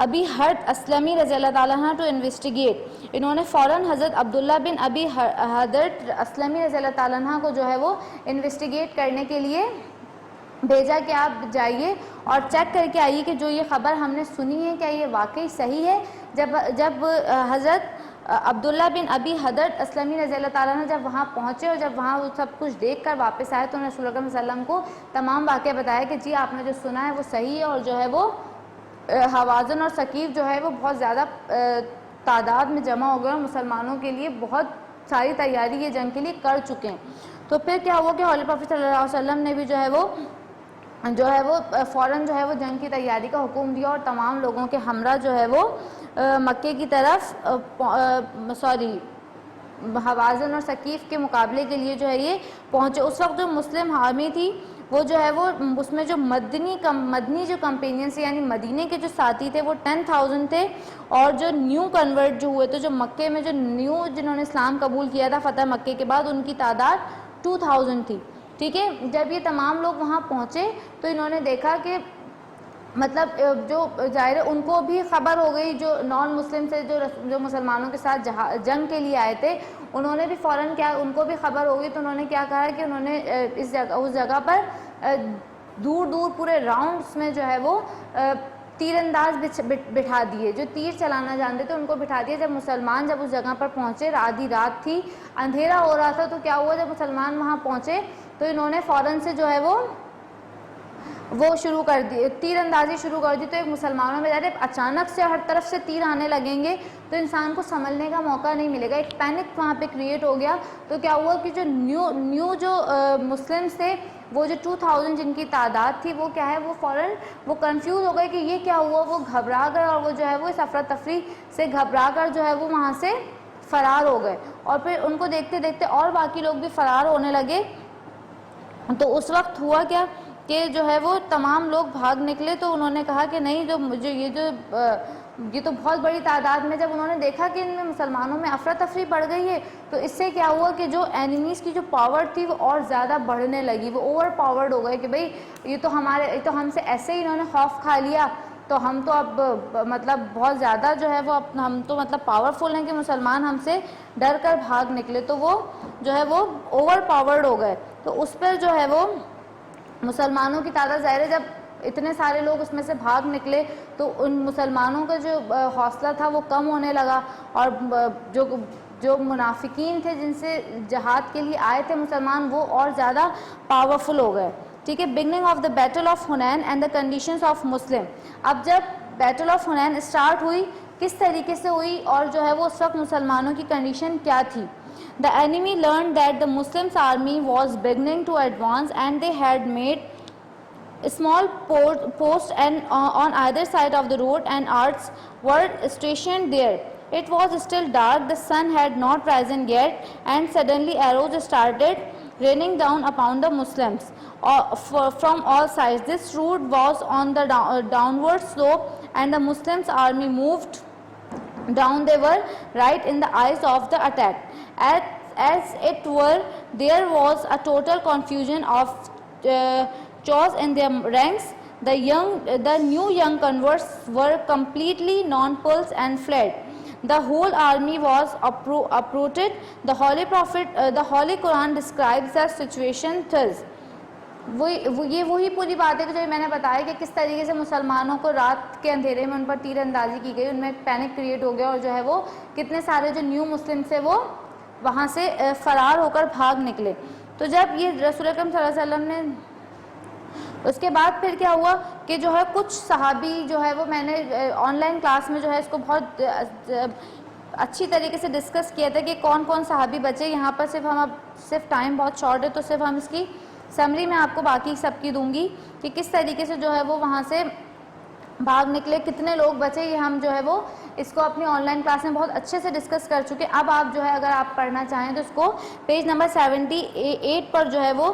ابی حرد اسلمی رضی اللہ تعالیٰ عنہ ٹو انویسٹیگیٹ. انہوں نے فوراً حضرت عبداللہ بن ابی حرد اسلمی رضی اللہ تعالیٰ عنہ کو جو ہے وہ انویسٹیگیٹ کرنے کے لیے بھیجا کہ آپ جائیے اور چیک کر کے آئیے کہ جو یہ خبر ہم نے سنی ہے کیا یہ واقعی صحیح ہے. جب حضرت عبداللہ بن ابی حدرد اسلمی رضی اللہ تعالیٰ نے جب وہاں پہنچے اور جب وہاں وہ سب کچھ دیکھ کر واپس آئے تو انہوں نے رسول اللہ صلی اللہ علیہ وسلم کو تمام واقعہ بتایا کہ جی آپ نے جو سنا ہے وہ صحیح ہے, اور جو ہے وہ حوازن اور ثقیف جو ہے وہ بہت زیادہ تعداد میں جمع ہو گئے اور مسلمانوں کے لیے بہت ساری تیاری یہ جنگ کے لیے کر چکے ہیں. تو پھر کیا ہوا کہ ہولی پروفٹ صلی اللہ علیہ وسلم نے بھی جو ہے وہ فوراً جو ہے وہ جنگ کی تیاری کا حکم دیا اور تمام لوگوں کے ہمراہ جو ہے وہ مکے کی طرف حوازن اور ثقیف کے مقابلے کے لیے جو ہے یہ پہنچے. اس وقت جو مسلم حامی تھی وہ جو ہے وہ اس میں جو مدنی جو کمپینینس یعنی مدینے کے جو ساتھی تھے وہ 10,000 تھے, اور جو نیو کنورٹ جو ہوئے تھے جو مکے میں جو نیو جنہوں نے اسلام قبول کیا تھا فتح مکے کے بعد ان کی تعداد 2,000 تھی. ٹھیک ہے, جب یہ تمام لوگ وہاں پہنچے تو انہوں نے دیکھا کہ مطلب جو ظاہر ان کو بھی خبر ہو گئی، جو نان مسلم سے جو مسلمانوں کے ساتھ جنگ کے لیے آئے تھے انہوں نے بھی فوراً کیا، ان کو بھی خبر ہو گئی تو انہوں نے کیا کہا کہ انہوں نے اس جگہ پر دور دور پورے راؤنڈس میں جو ہے وہ تیر انداز بٹھا دیے، جو تیر چلانا جانتے تھے ان کو بٹھا دیے۔ جب مسلمان جب اس جگہ پر پہنچے، آدھی رات تھی، اندھیرا ہو رہا تھا، تو کیا ہوا جب مسلمان وہاں پہنچے تو انہوں نے فوراً سے جو ہے وہ شروع کر دی، تیر اندازی شروع کر دی۔ تو ایک مسلمانوں میں جب اچانک سے ہر طرف سے تیر آنے لگیں گے تو انسان کو سنبھلنے کا موقع نہیں ملے گا، ایک پینک وہاں پہ کریٹ ہو گیا۔ تو کیا ہوا کہ جو نیو جو مسلمس تھے، وہ جو 2000 جن کی تعداد تھی، وہ کیا ہے وہ فوراً وہ کنفیوز ہو گئے کہ یہ کیا ہوا، وہ گھبرا گئے اور وہ جو ہے وہ اس افراتفری سے گھبرا کر جو ہے وہ وہاں سے فرار ہو گئے، اور پھر ان کو دیکھتے دیکھتے اور باقی لوگ بھی فرار ہونے لگے۔ تو اس وقت ہوا کیا کہ جو ہے وہ تمام لوگ بھاگ نکلے، تو انہوں نے کہا کہ نہیں، یہ تو بہت بڑی تعداد میں، جب انہوں نے دیکھا کہ ان میں مسلمانوں میں افراتفری بڑھ گئی ہے تو اس سے کیا ہوا کہ جو اینیمیز کی جو پاور تھی وہ اور زیادہ بڑھنے لگی، وہ اوور پاورڈ ہو گئے کہ بھئی یہ تو ہم سے ایسے ہی انہوں نے خوف کھا لیا، تو ہم تو اب مطلب بہت زیادہ جو ہے وہ ہم تو مطلب پاورفل ہیں کہ مسلمان ہم سے ڈر کر بھاگ نکلے، تو وہ جو ہے وہ اوور پاورڈ ہو گئے۔ تو اس پر جو ہے وہ مسلمانوں کی تعداد ظاہر ہے، جب اتنے سارے لوگ اس میں سے بھاگ نکلے تو ان مسلمانوں کا جو حوصلہ تھا وہ کم ہونے لگا، اور جو منافقین تھے جن سے جہاد کے لیے آئے تھے مسلمان، وہ اور زیادہ پاورفل ہو گئے۔ ٹھیک ہے، beginning of the battle of Hunain and the conditions of Muslim. اب جب بیٹل آف حنین اسٹارٹ ہوئی، کس طریقے سے ہوئی اور جو ہے وہ اس وقت مسلمانوں کی کنڈیشن کیا تھی؟ The enemy learned that the Muslims army was beginning to advance and they had made a small post and on either side of the road, and arts were stationed there. It was still dark, the sun had not risen yet, and suddenly arrows started raining down upon the Muslims from all sides. This route was on the downward slope and the Muslims army moved down. They were right in the eyes of the attack. As it were, there was a total confusion of chaos in their ranks. The new young converts were completely nonplussed and fled. The whole army was uprooted. The Holy Prophet, the Holy Quran describes the situation thus. یہ وہی پوری بات ہے کہ جو میں نے بتایا کہ کس طریقے سے مسلمانوں کو رات کے اندھیرے میں ان پر تیر اندازی کی گئی، ان میں ایک پینک کریٹ ہو گیا، اور جو ہے وہ کتنے سارے جو نیو مسلم سے وہ وہاں سے فرار ہو کر بھاگ نکلے۔ تو جب یہ رسول اکرم صلی اللہ علیہ وسلم نے اس کے بعد پھر کیا ہوا کہ جو ہے کچھ صحابی جو ہے وہ، میں نے آن لائن کلاس میں جو ہے اس کو بہت اچھی طریقے سے ڈسکس کیا تھا کہ کون کون صحابی بچے۔ یہاں پر صرف ٹائم بہت شارٹ ہے تو صرف ہم اس کی سمری میں آپ کو باقی سب کی دوں گی کہ کس طریقے سے جو ہے وہ وہاں سے بھاگ نکلے، کتنے لوگ بچے، یہ ہم جو ہے وہ اس کو اپنی آن لائن کلاس میں بہت اچھے سے ڈسکس کر چکے۔ اب آپ جو ہے اگر آپ پڑھنا چاہیں تو اس کو پیج نمبر 78 پر جو ہے وہ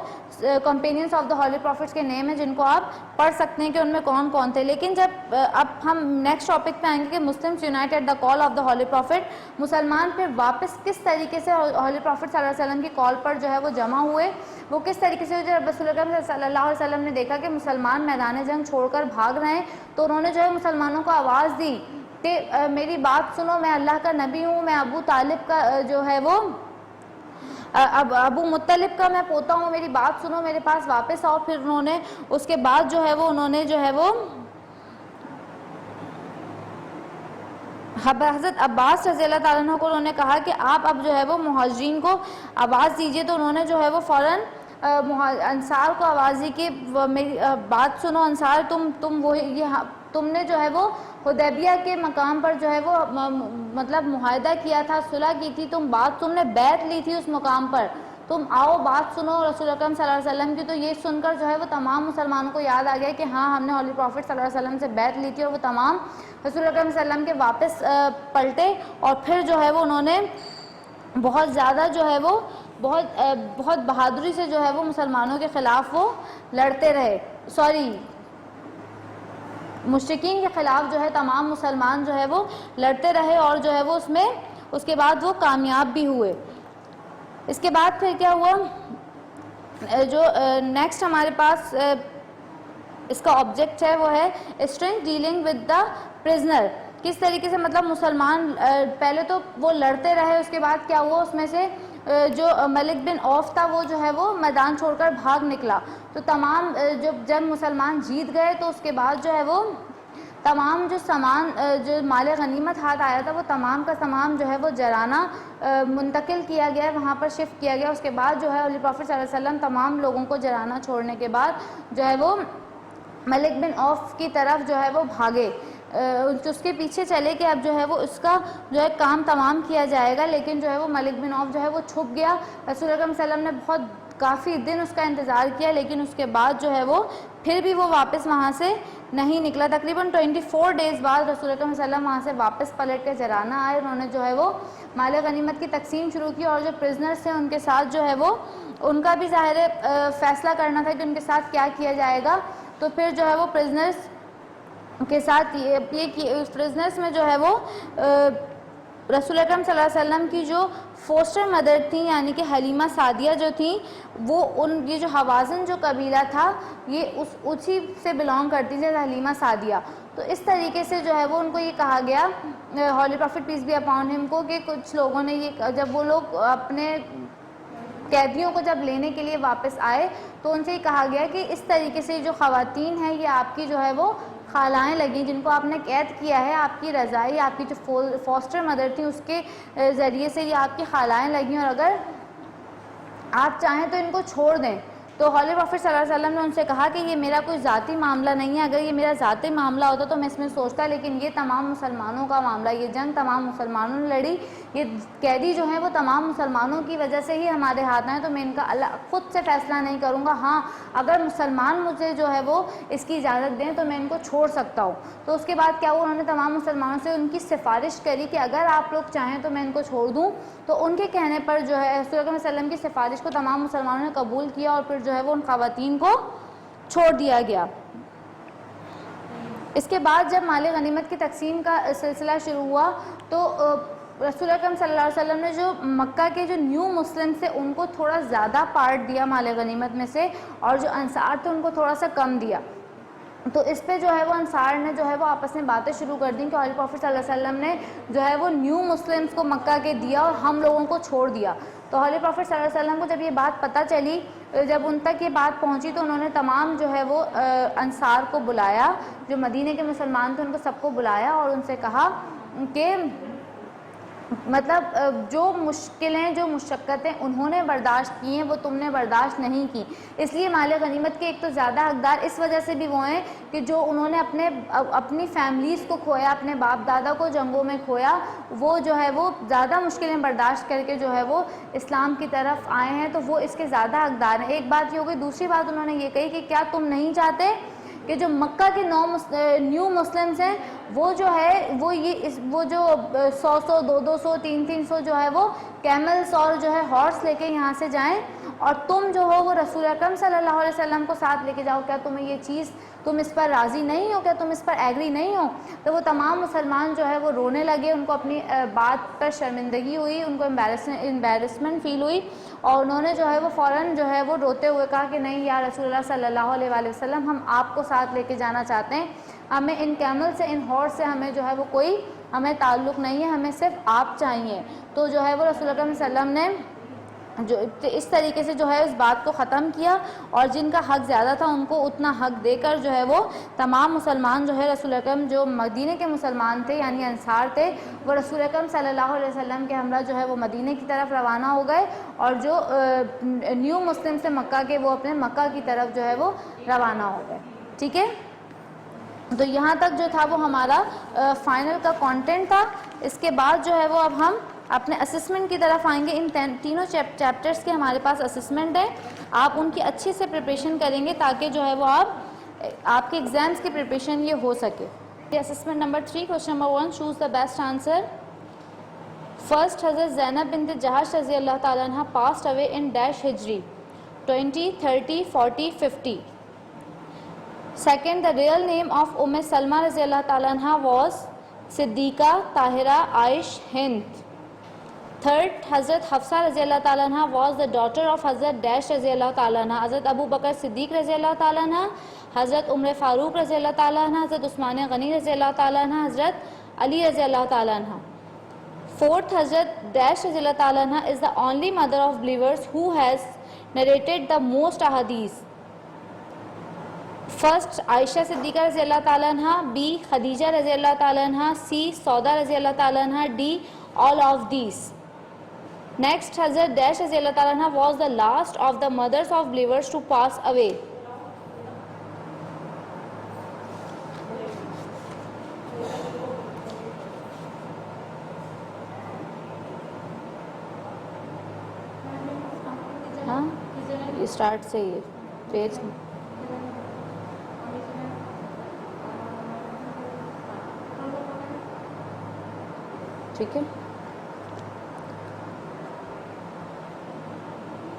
کمپینینس آف دا ہالی پروفٹس کے نیم ہیں جن کو آپ پڑھ سکتے ہیں کہ ان میں کون کون تھے۔ لیکن جب اب ہم نیکسٹ ٹاپک پہ آئیں گے کہ Muslims unite at the call of the holy prophet, مسلمان پھر واپس کس طریقے سے ہالی پروفٹ صلی اللہ علیہ وسلم کی کال پر جو ہے وہ جمع ہوئے، وہ کس طریقے سے جب رسول اکرم صلی اللہ علیہ وسلم نے دیکھا کہ مسلمان میدان جنگ چھوڑ کر بھاگ رہے ہیں تو انہوں نے جو ہے مسلمانوں کو آواز دی کہ میری بات سنو، میں اللہ کا نبی ہوں، میں ابو طالب کا جو ہے وہ ابو مطلب کا میں پوتا ہوں، میری بات سنو، میرے پاس واپس آؤ۔ پھر انہوں نے اس کے بعد جو ہے وہ انہوں نے جو ہے وہ حضرت عباس رضی اللہ تعالیٰ عنہ کو انہوں نے کہا کہ آپ اب جو ہے وہ مہاجرین کو آواز دیجئے، تو انہوں نے جو ہے وہ فوراً انصار کو آواز دی کہ میری بات سنو انصار، تم نے جو ہے وہ حدیبیہ کے مقام پر جو ہے وہ مطلب معاہدہ کیا تھا، صلح کی تھی، تم نے بیعت لی تھی اس مقام پر، تم آؤ بات سنو رسول اکرم صلی اللہ علیہ وسلم کی۔ تو یہ سن کر جو ہے وہ تمام مسلمانوں کو یاد آ گیا کہ ہاں ہم نے ہولی پروفٹ صلی اللہ علیہ وسلم سے بیعت لی تھی، اور وہ تمام رسول اکرم صلی اللہ علیہ وسلم کے واپس پلٹے، اور پھر جو ہے وہ انہوں نے بہت زیادہ جو ہے وہ بہت بہادری سے جو ہے وہ مسلمانوں کے خلاف وہ لڑتے رہے، مشرکین کے خلاف جو ہے تمام مسلمان جو ہے وہ لڑتے رہے، اور جو ہے وہ اس کے بعد وہ کامیاب بھی ہوئے۔ اس کے بعد پھر کیا ہوا، جو نیکسٹ ہمارے پاس اس کا آبجیکٹ ہے وہ ہے strength dealing with the prisoner. کس طریقے سے مطلب مسلمان پہلے تو وہ لڑتے رہے, اس کے بعد کیا ہوا, اس میں سے جو ملک بن عوف تھا وہ جو ہے وہ میدان چھوڑ کر بھاگ نکلا. تو تمام جب مسلمان جیت گئے تو اس کے بعد جو ہے وہ تمام جو سامان جو مال غنیمت ہاتھ آیا تھا وہ تمام کا تمام جو ہے وہ جرانہ منتقل کیا گیا, وہاں پر شفٹ کیا گیا. اس کے بعد جو ہے ہولی پروفٹ صلی اللہ علیہ وسلم تمام لوگوں کو جرانہ چھوڑنے کے بعد جو ہے وہ ملک بن عوف کی طرف جو ہے وہ بھاگے, اس کے پیچھے چلے کہ اب جو ہے وہ اس کا جو ہے کام تمام کیا جائے گا. لیکن جو ہے وہ ملک بن عوف جو ہے وہ چھپ گیا. رسول اکرم صلی اللہ علیہ وسلم نے بہت کافی دن اس کا انتظار کیا, لیکن اس کے بعد جو ہے وہ پھر بھی وہ واپس وہاں سے نہیں نکلا. تقریباً 24 ڈیز بعد رسول اکرم صلی اللہ علیہ وسلم وہاں سے واپس پلٹ کے جرانہ آئے. انہوں نے جو ہے وہ مال غنیمت کی تقسیم شروع کی, اور جو پرزنرز تھے ان کے ساتھ جو ہے وہ ان کا بھی ظاہر فیصلہ کرنا تھا کہ ان کے ساتھ کیا کیا جائے گا. تو پھر جو ہے وہ پرزنرز کے ساتھ پرزنرز میں جو ہے وہ رسول اکرم صلی اللہ علیہ وسلم کی جو فوسٹر مدر تھیں یعنی کہ حلیمہ سعدیہ جو تھیں, وہ یہ جو حوازن جو قبیلہ تھا یہ اسی سے بلانگ کرتی تھی, حلیمہ سعدیہ. تو اس طریقے سے جو ہے وہ ان کو یہ کہا گیا holy prophet peace be upon him کو, کہ کچھ لوگوں نے یہ جب وہ لوگ اپنے قیدیوں کو جب لینے کے لیے واپس آئے تو ان سے یہ کہا گیا کہ اس طریقے سے جو خواتین ہیں یہ آپ کی جو ہے وہ خالائیں لگیں, جن کو آپ نے قید کیا ہے, آپ کی رضائی آپ کی جو فوسٹر مدر تھیں اس کے ذریعے سے یہ آپ کی خالائیں لگیں, اور اگر آپ چاہیں تو ان کو چھوڑ دیں. تو ہولی پروفٹ صلی اللہ علیہ وسلم نے ان سے کہا کہ یہ میرا کوئی ذاتی معاملہ نہیں ہے, اگر یہ میرا ذاتی معاملہ ہوتا تو میں اس میں سوچتا, لیکن یہ تمام مسلمانوں کا معاملہ, یہ جنگ تمام مسلمانوں نے لڑی, یہ قیدی جو ہیں وہ تمام مسلمانوں کی وجہ سے ہی ہمارے ہاتھ میں ہیں, تو میں ان کا اللہ خود سے فیصلہ نہیں کروں گا. ہاں اگر مسلمان مجھے جو ہے وہ اس کی اجازت دیں تو میں ان کو چھوڑ سکتا ہوں. تو اس کے بعد کیا ہوا, انہوں نے تمام مسلمانوں سے ان کی سفارش کری کہ اگر آپ لوگ چاہیں تو میں ان کو چھوڑ دوں. تو ان کے کہنے پر جو ہے رسول اللہ صلی اللہ علیہ وسلم کی سفارش کو تمام مسلمانوں نے قبول کیا, اور پھر جو ہے وہ ان خواتین کو چھوڑ دیا گیا. اس کے بعد جب مال غنیمت کی تقسیم کا سلسلہ شروع ہوا تو رسول اکرم صلی اللہ علیہ وسلم نے جو مکہ کے جو نیو مسلم تھے ان کو تھوڑا زیادہ پارٹ دیا مال غنیمت میں سے, اور جو انصار تھے ان کو تھوڑا سا کم دیا. تو اس پہ جو ہے وہ انصار نے جو ہے وہ آپس میں باتیں شروع کر دیں کہ ہولی پروفٹ صلی اللہ علیہ وسلم نے جو ہے وہ نیو مسلمس کو مکہ کے دیا اور ہم لوگوں کو چھوڑ دیا. تو ہولی پروفٹ صلی اللہ علیہ وسلم کو جب یہ بات پتہ چلی, جب ان تک یہ بات پہنچی, تو انہوں نے تمام جو ہے وہ انصار کو بلایا, جو مدینے کے مسلمان تھے ان کو سب کو بلایا, اور ان سے کہا کہ مطلب جو مشکلیں جو مشقتیں انہوں نے برداشت کی ہیں وہ تم نے برداشت نہیں کی. اس لیے مال غنیمت کے ایک تو زیادہ حقدار اس وجہ سے بھی وہ ہیں کہ جو انہوں نے اپنی فیملیز کو کھویا, اپنے باپ دادا کو جنگوں میں کھویا, وہ جو ہے وہ زیادہ مشکلیں برداشت کر کے جو ہے وہ اسلام کی طرف آئے ہیں, تو وہ اس کے زیادہ حقدار ہیں. ایک بات یہ ہو گئی. دوسری بات انہوں نے یہ کہی کہ کیا تم نہیں چاہتے کہ جو مکہ کے نیو مسلمز ہیں وہ جو ہے وہ جو 100 200 300 جو ہے وہ کیملز اور جو ہے ہارس لے کے یہاں سے جائیں, اور تم جو ہو وہ رسول اکرم صلی اللہ علیہ وسلم کو ساتھ لے کے جاؤ, کیا تمہیں یہ چیز تم اس پر راضی نہیں ہو, کیا تم اس پر ایگری نہیں ہو؟ تو وہ تمام مسلمان جو ہے وہ رونے لگے, ان کو اپنی بات پر شرمندگی ہوئی, ان کو امبیرسمنٹ فیل ہوئی, اور انہوں نے جو ہے وہ فوراً جو ہے وہ روتے ہوئے کہا کہ نہیں یا رسول اللہ صلی اللہ علیہ وآلہ وسلم, ہم آپ کو ساتھ لے کے جانا چاہتے ہیں, ہمیں ان کیمل سے ان ہارس سے ہمیں جو ہے وہ کوئی ہمیں تعلق نہیں ہے, ہمیں صرف آپ چاہیے. تو جو ہے وہ رسول اللہ صلی اللہ علیہ وسلم نے جو اس طریقے سے جو ہے اس بات کو ختم کیا, اور جن کا حق زیادہ تھا ان کو اتنا حق دے کر جو ہے وہ تمام مسلمان جو ہے رسول اکرم جو مدینے کے مسلمان تھے یعنی انصار تھے, وہ رسول اکرم صلی اللہ علیہ وسلم کے ہمراہ جو ہے وہ مدینے کی طرف روانہ ہو گئے, اور جو نیو مسلم سے مکہ کے وہ اپنے مکہ کی طرف جو ہے وہ روانہ ہو گئے. ٹھیک ہے, تو یہاں تک جو تھا وہ ہمارا فائنل کا کانٹینٹ تھا. اس کے بعد جو ہے وہ اب ہم اپنے اسسمنٹ کی طرف آئیں گے. ان تینوں چیپٹرز کے ہمارے پاس اسسمنٹ ہے, آپ ان کی اچھی سے پریپریشن کریں گے تاکہ جو ہے وہ آپ کے ایگزامس کی پریپریشن یہ ہو سکے. Assessment number 3, question number 1, choose the best answer. First, حضرت زینب بنت جہش رضی اللہ تعالیٰ عنہ پاسڈ اوے ان ڈیش ہجری 20, 30, 40, 50. Second, the real name of Salma رضی اللہ تعالیٰ عنہ was Siddiqa Tahira عائش Hind. Third, Hazrat Hafsa رضی اللہ تعالیٰ عنہ was the daughter of Hazrat Dash رضی اللہ تعالیٰ عنہ, حضرت ابو بکر صدیق رضی اللہ تعالیٰ عنہ, حضرت عمر فاروق رضی اللہ تعالیٰ عنہ, حضرت عثمان غنی رضی اللہ تعالیٰ عنہ, حضرت علی رضی اللہ تعالیٰ عنہ. Fourth, Hazrat Dash رضی اللہ تعالیٰ عنہ is the only mother of believers who has narrated the most ahadith. First, عائشہ صدیقہ رضی اللہ تعالیٰ عنہ, B, خدیجہ رضی اللہ تعالیٰ عنہ, C, سودا رضی اللہ تعالیٰ عنہ, D, all of these. Next, Hazrat Dash رضی اللہ تعالیٰ عنہ was the last of the mothers of believers to pass away. ہاں اسٹارٹ سے یہ پیج ٹھیک ہے.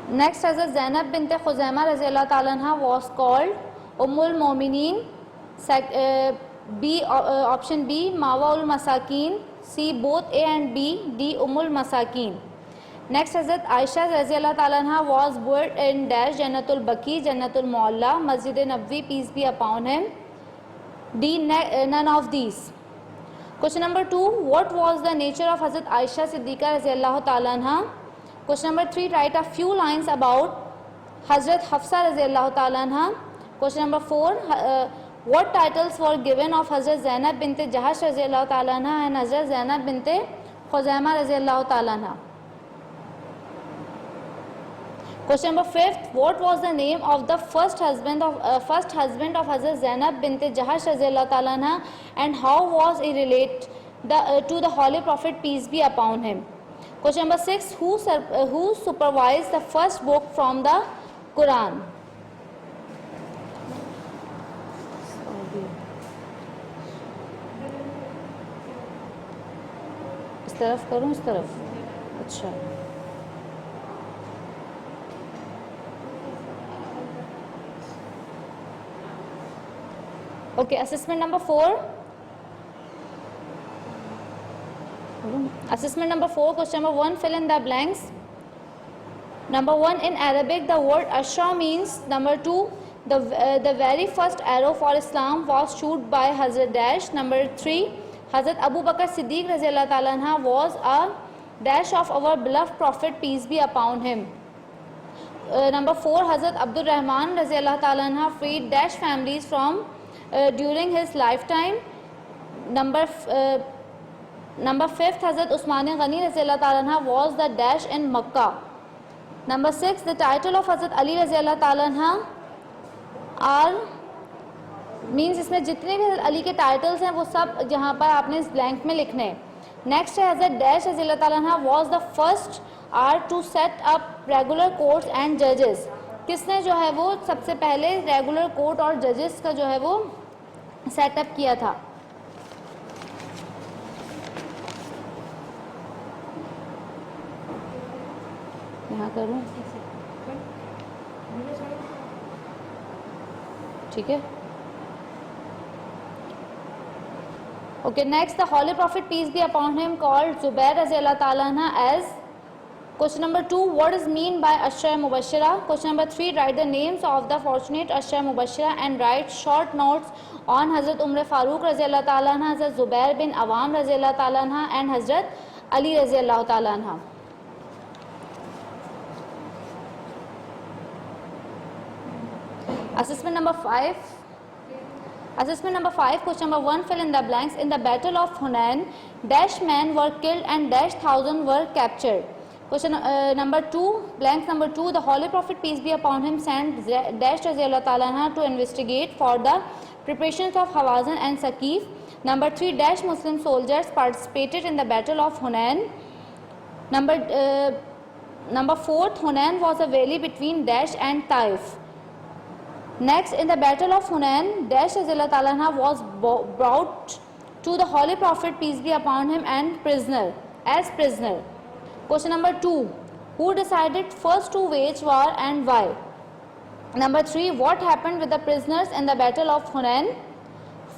نیکسٹ حضرت زینب بنت خزیمہ رضی اللہ تعالیٰ عنہ was called ام المومنین. Be option B mawa المساکین, C both A and B, D ام المساکین. نیکسٹ حضرت عائشہ رضی اللہ تعالیٰ عنہ was buried in dash جنت البقیع جنت المعلا Masjid Nabawi peace be upon him. D none of these. Question number 2, what was the nature of Hazrat Aisha Siddiqa رضی اللہ تعالیٰ عنہ. Question number 3, write a few lines about Hazrat Hafsa رضی اللہ تعالیٰ عنہ. Question number 4, what titles were given of Hazrat Zainab bint Jahash رضی اللہ تعالیٰ عنہ and Hazrat Zainab bint Khuzaimah رضی اللہ تعالیٰ عنہ. Question number 5, what was the name of the first husband of Hazrat Zainab bint Jahash رضی اللہ تعالیٰ عنہ and how was he related to the Holy Prophet peace be upon him. Question number 6, who supervised the first book from the Quran. اس طرف کروں اس طرف اچھا. Okay, assessment number 4. Assessment number 4, question number 1, fill in the blanks. Number 1, in Arabic the word Ashra means. Number 2, the very first arrow for Islam was shot by Hazrat Dash. Number 3, Hazrat Abu Bakr Siddiq رضی اللہ تعالیٰ عنہ was a dash of our beloved Prophet peace be upon him. Number 4, Hazrat Abdul Rahman رضی اللہ تعالیٰ عنہ freed dash families from during his lifetime. Number 5th, Hazrat Usman Ghani رضی اللہ تعالیٰ عنہ was the dash in Makkah. Number 6, the title of Hazrat Ali رضی اللہ تعالیٰ عنہ are means اس میں جتنے بھی حضرت علی کے ٹائٹلز ہیں وہ سب جہاں پر آپ نے اس بلینک میں لکھنے ہیں. نیکسٹ ہے حضرت ڈیش رضی اللہ تعالیٰ عنہ was the first are to set up regular courts and judges. کس نے جو ہے وہ سب سے پہلے ریگولر کورٹ اور ججز کا جو ہے وہ سیٹ اپ کیا تھا. یہاں کروں ٹھیک ہے. Okay, next the Holy Prophet peace be upon him called Zubair رضی اللہ تعالیٰ عنہ as. Question number 2, what is mean by Ashra Mubashira? Question number 3, write the names of the fortunate Ashra Mubashira and write short notes on Hazrat Umar Farooq رضی اللہ تعالیٰ عنہ, Hazrat Zubair bin Awam رضی اللہ تعالیٰ عنہ and Hazrat Ali رضی اللہ تعالیٰ عنہ. Assessment number 5. Assessment number 5, question number 1, fill in the blanks. In the battle of Hunain, dash men were killed and dash thousand were captured. Question number 2, blank number 2, the Holy Prophet peace be upon him sent dash Raziyallahu Ta'ala anha to investigate for the preparations of Hawazin and Saqif. Number 3, dash Muslim soldiers participated in the battle of Hunain. Number 4, Hunain was a valley between dash and Taif. Next, in the battle of Hunain, dash Raziyallahu Ta'ala anha was brought to the Holy Prophet peace be upon him and as prisoner. Question number 2, who decided first to wage war and why? Number 3, what happened with the prisoners in the battle of Hunain?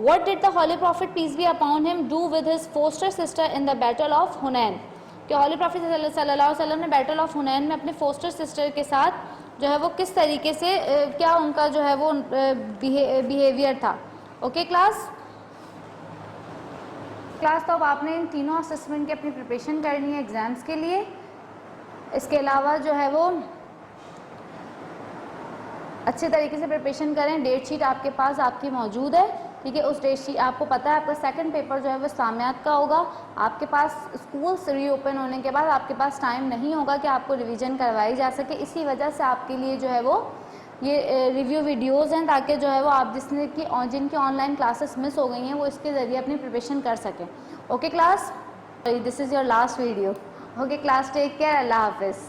What did the Holy Prophet peace be upon him do with his foster sister in the battle of Hunain? کہ Holy Prophet صلی اللہ علیہ وسلم نے battle of حنین میں اپنے foster sister کے ساتھ جو ہے وہ کس طریقے سے کیا ان کا جو ہے وہ بیہیویئر تھا. اوکے کلاس تو اب آپ نے ان تینوں اسسمنٹ کی اپنی پریپریشن کرنی ہے ایگزامس کے لیے. اس کے علاوہ جو ہے وہ اچھے طریقے سے پریپریشن کریں. ڈیٹ شیٹ آپ کے پاس آپ کی موجود ہے, ٹھیک ہے. اس ڈیٹ شیٹ آپ کو پتہ ہے آپ کا سیکنڈ پیپر جو ہے وہ اسلامیات کا ہوگا. آپ کے پاس اسکولس ری اوپن ہونے کے بعد آپ کے پاس ٹائم نہیں ہوگا کہ آپ کو ریویژن کروائی جا سکے. اسی وجہ سے آپ کے لیے جو ہے وہ یہ ریویو ویڈیوز ہیں, تاکہ جو ہے وہ آپ جن کی آن لائن کلاسز مس ہو گئی ہیں وہ اس کے ذریعے اپنی پریپریشن کر سکیں. Okay class, this is your last video. Okay class, take care, اللہ حافظ.